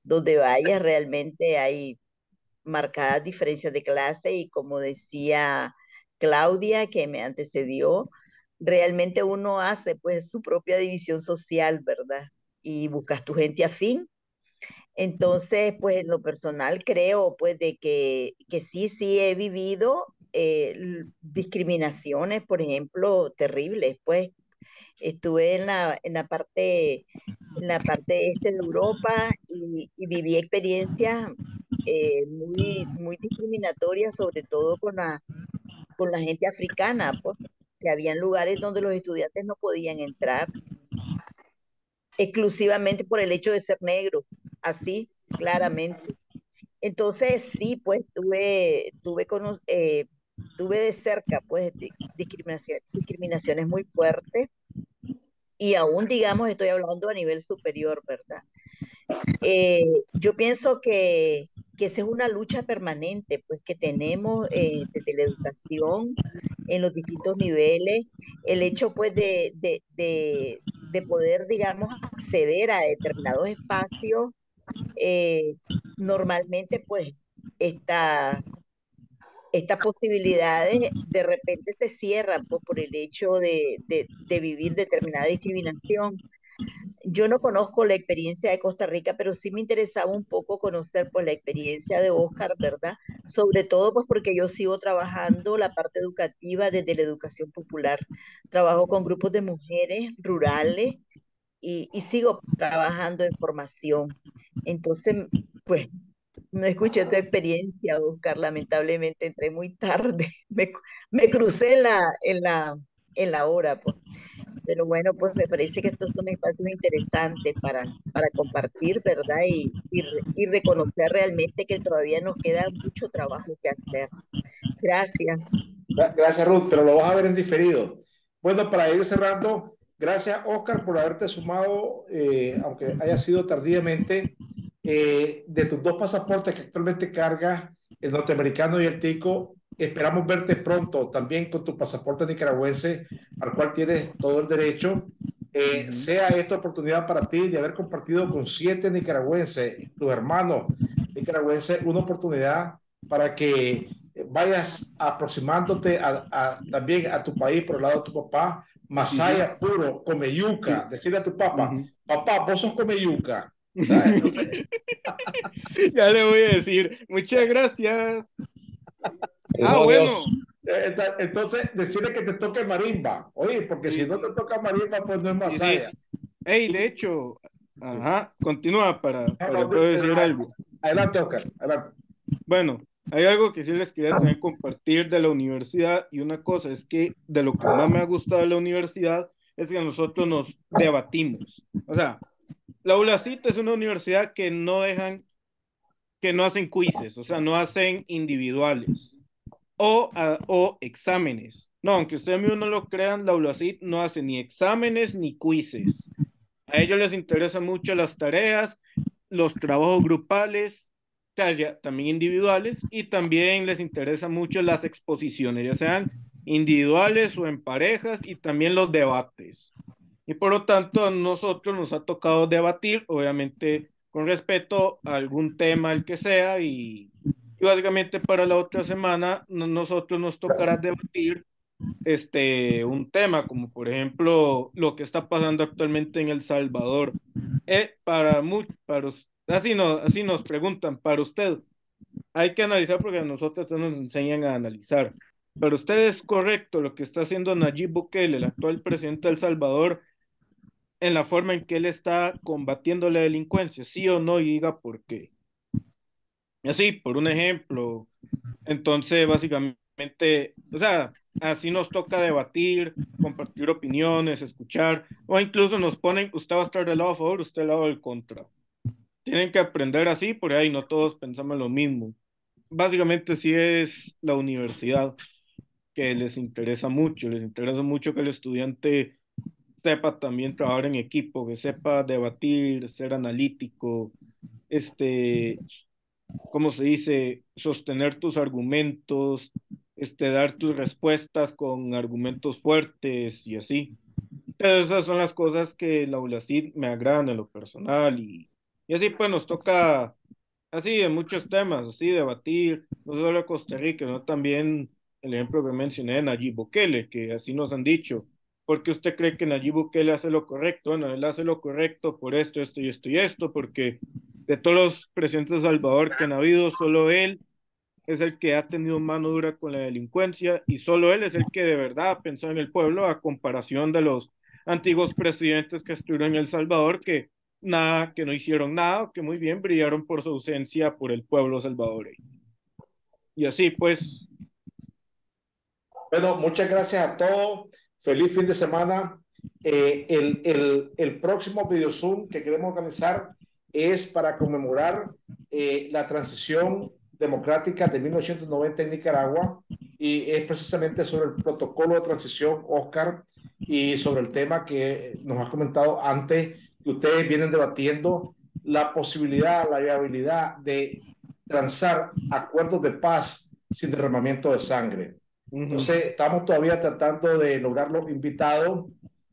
donde vayas, realmente hay marcadas diferencias de clase y como decía Claudia, que me antecedió, realmente uno hace pues su propia división social, ¿verdad? Y buscas tu gente afín. Entonces, pues en lo personal creo pues de que sí he vivido discriminaciones, por ejemplo, terribles. Pues estuve en la parte este de Europa y viví experiencias muy discriminatorias, sobre todo con la gente africana, pues, que habían lugares donde los estudiantes no podían entrar exclusivamente por el hecho de ser negro, así, claramente. Entonces, sí, pues tuve de cerca, pues, discriminaciones muy fuertes y aún, digamos, estoy hablando a nivel superior, ¿verdad? Yo pienso que esa es una lucha permanente, pues, que tenemos desde la educación en los distintos niveles, el hecho, pues, de poder, digamos, acceder a determinados espacios, eh, normalmente, pues, esta, estas posibilidades de repente se cierran, pues, por el hecho de vivir determinada discriminación. Yo no conozco la experiencia de Costa Rica, pero sí me interesaba un poco conocer pues la experiencia de Oscar, ¿verdad? Sobre todo pues porque yo sigo trabajando la parte educativa desde la educación popular. Trabajo con grupos de mujeres rurales y sigo trabajando en formación. Entonces, pues no escuché tu experiencia, Oscar. Lamentablemente entré muy tarde. Me crucé en la hora, pues. Pero bueno, pues me parece que estos son espacios interesantes para compartir, ¿verdad? Y reconocer realmente que todavía nos queda mucho trabajo que hacer. Gracias. Gracias, Ruth, pero lo vas a ver en diferido. Bueno, para ir cerrando, gracias, Oscar, por haberte sumado, aunque haya sido tardíamente, de tus dos pasaportes que actualmente cargas, el norteamericano y el tico. Esperamos verte pronto también con tu pasaporte nicaragüense, al cual tienes todo el derecho. Sea esta oportunidad para ti de haber compartido con 7 nicaragüenses, tus hermanos nicaragüenses, una oportunidad para que vayas aproximándote también a tu país por el lado de tu papá. Masaya puro, come yuca. Decirle a tu papá, papá, vos sos come yuca. Entonces, ya le voy a decir, muchas gracias. no, Bueno. Entonces, decirle que te toque marimba. Oye, porque si no te toca marimba, pues no es Masaya. Hey, de hecho, continúa para poder decir algo. Adelante, Oscar, adelante. Bueno, hay algo que sí les quería también compartir de la universidad, y una cosa es que de lo que más me ha gustado de la universidad es que nosotros nos debatimos. O sea, la ULACIT es una universidad que no hacen quizzes, o sea, no hacen individuales o exámenes. No, aunque ustedes mismos no lo crean, la ULACIT no hace ni exámenes ni quizzes. A ellos les interesan mucho las tareas, los trabajos grupales, también individuales, y también les interesan mucho las exposiciones, ya sean individuales o en parejas, y también los debates. Y por lo tanto, a nosotros nos ha tocado debatir, obviamente con respeto a algún tema, el que sea, y básicamente para la otra semana nosotros nos tocará debatir un tema, como por ejemplo lo que está pasando actualmente en El Salvador. Así nos preguntan, para usted, hay que analizar porque a nosotros nos enseñan a analizar. ¿Para usted es correcto lo que está haciendo Nayib Bukele, el actual presidente de El Salvador, en la forma en que él está combatiendo la delincuencia? ¿Sí o no? Y diga por qué. Así, por un ejemplo. Entonces, básicamente, o sea, así nos toca debatir, compartir opiniones, escuchar, o incluso nos ponen, usted va a estar del lado a favor, usted del lado del contra. Tienen que aprender así, porque ahí no todos pensamos lo mismo. Básicamente, sí es la universidad que les interesa mucho que el estudiante sepa también trabajar en equipo, que sepa debatir, ser analítico, este, ¿cómo se dice? Sostener tus argumentos, dar tus respuestas con argumentos fuertes y así. Entonces, esas son las cosas que la ULACID me agradan en lo personal, y así pues nos toca, así de muchos temas, así debatir, no solo de Costa Rica, sino también el ejemplo que mencioné de Nayib Bukele, que así nos han dicho. ¿Por qué usted cree que Nayib Bukele hace lo correcto? Bueno, él hace lo correcto por esto, esto y esto y esto, porque de todos los presidentes de El Salvador que han habido, solo él es el que ha tenido mano dura con la delincuencia y solo él es el que de verdad ha pensado en el pueblo a comparación de los antiguos presidentes que estuvieron en El Salvador que nada, que no hicieron nada, que muy bien brillaron por su ausencia por el pueblo salvadoreño. Y así pues. Bueno, muchas gracias a todos. Feliz fin de semana. El próximo video Zoom que queremos organizar es para conmemorar la transición democrática de 1990 en Nicaragua y es precisamente sobre el protocolo de transición, Oscar, y sobre el tema que nos has comentado antes, que ustedes vienen debatiendo, la posibilidad, la viabilidad de transar acuerdos de paz sin derramamiento de sangre. Entonces, estamos todavía tratando de lograr los invitados,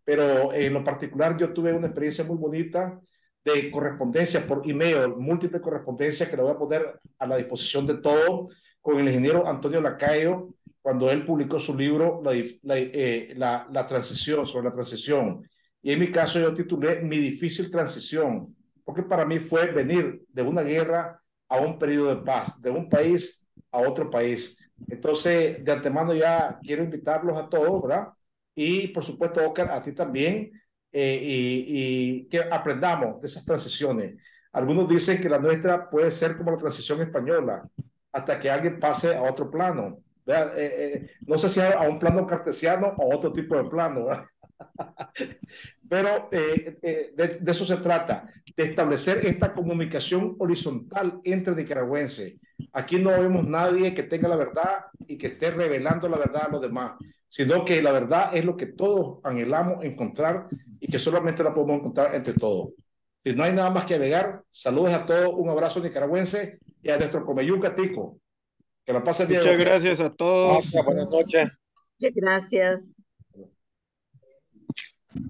pero en lo particular yo tuve una experiencia muy bonita de correspondencia por email, múltiple correspondencia que la voy a poner a la disposición de todos con el ingeniero Antonio Lacayo cuando él publicó su libro la transición, sobre la transición. Y en mi caso yo titulé Mi difícil transición, porque para mí fue venir de una guerra a un periodo de paz, de un país a otro país. Entonces, de antemano ya quiero invitarlos a todos, ¿verdad? Y por supuesto, Oscar, a ti también, y que aprendamos de esas transiciones. Algunos dicen que la nuestra puede ser como la transición española, hasta que alguien pase a otro plano. No sé si a un plano cartesiano o a otro tipo de plano, ¿verdad? Pero de eso se trata, de establecer esta comunicación horizontal entre nicaragüenses. Aquí no vemos nadie que tenga la verdad y que esté revelando la verdad a los demás, sino que la verdad es lo que todos anhelamos encontrar y que solamente la podemos encontrar entre todos. Si no hay nada más que agregar, saludos a todos, un abrazo nicaragüense y a nuestro Comeyuca Tico. Que la pasen bien. Muchas gracias a todos. Gracias, buenas noches. Muchas gracias.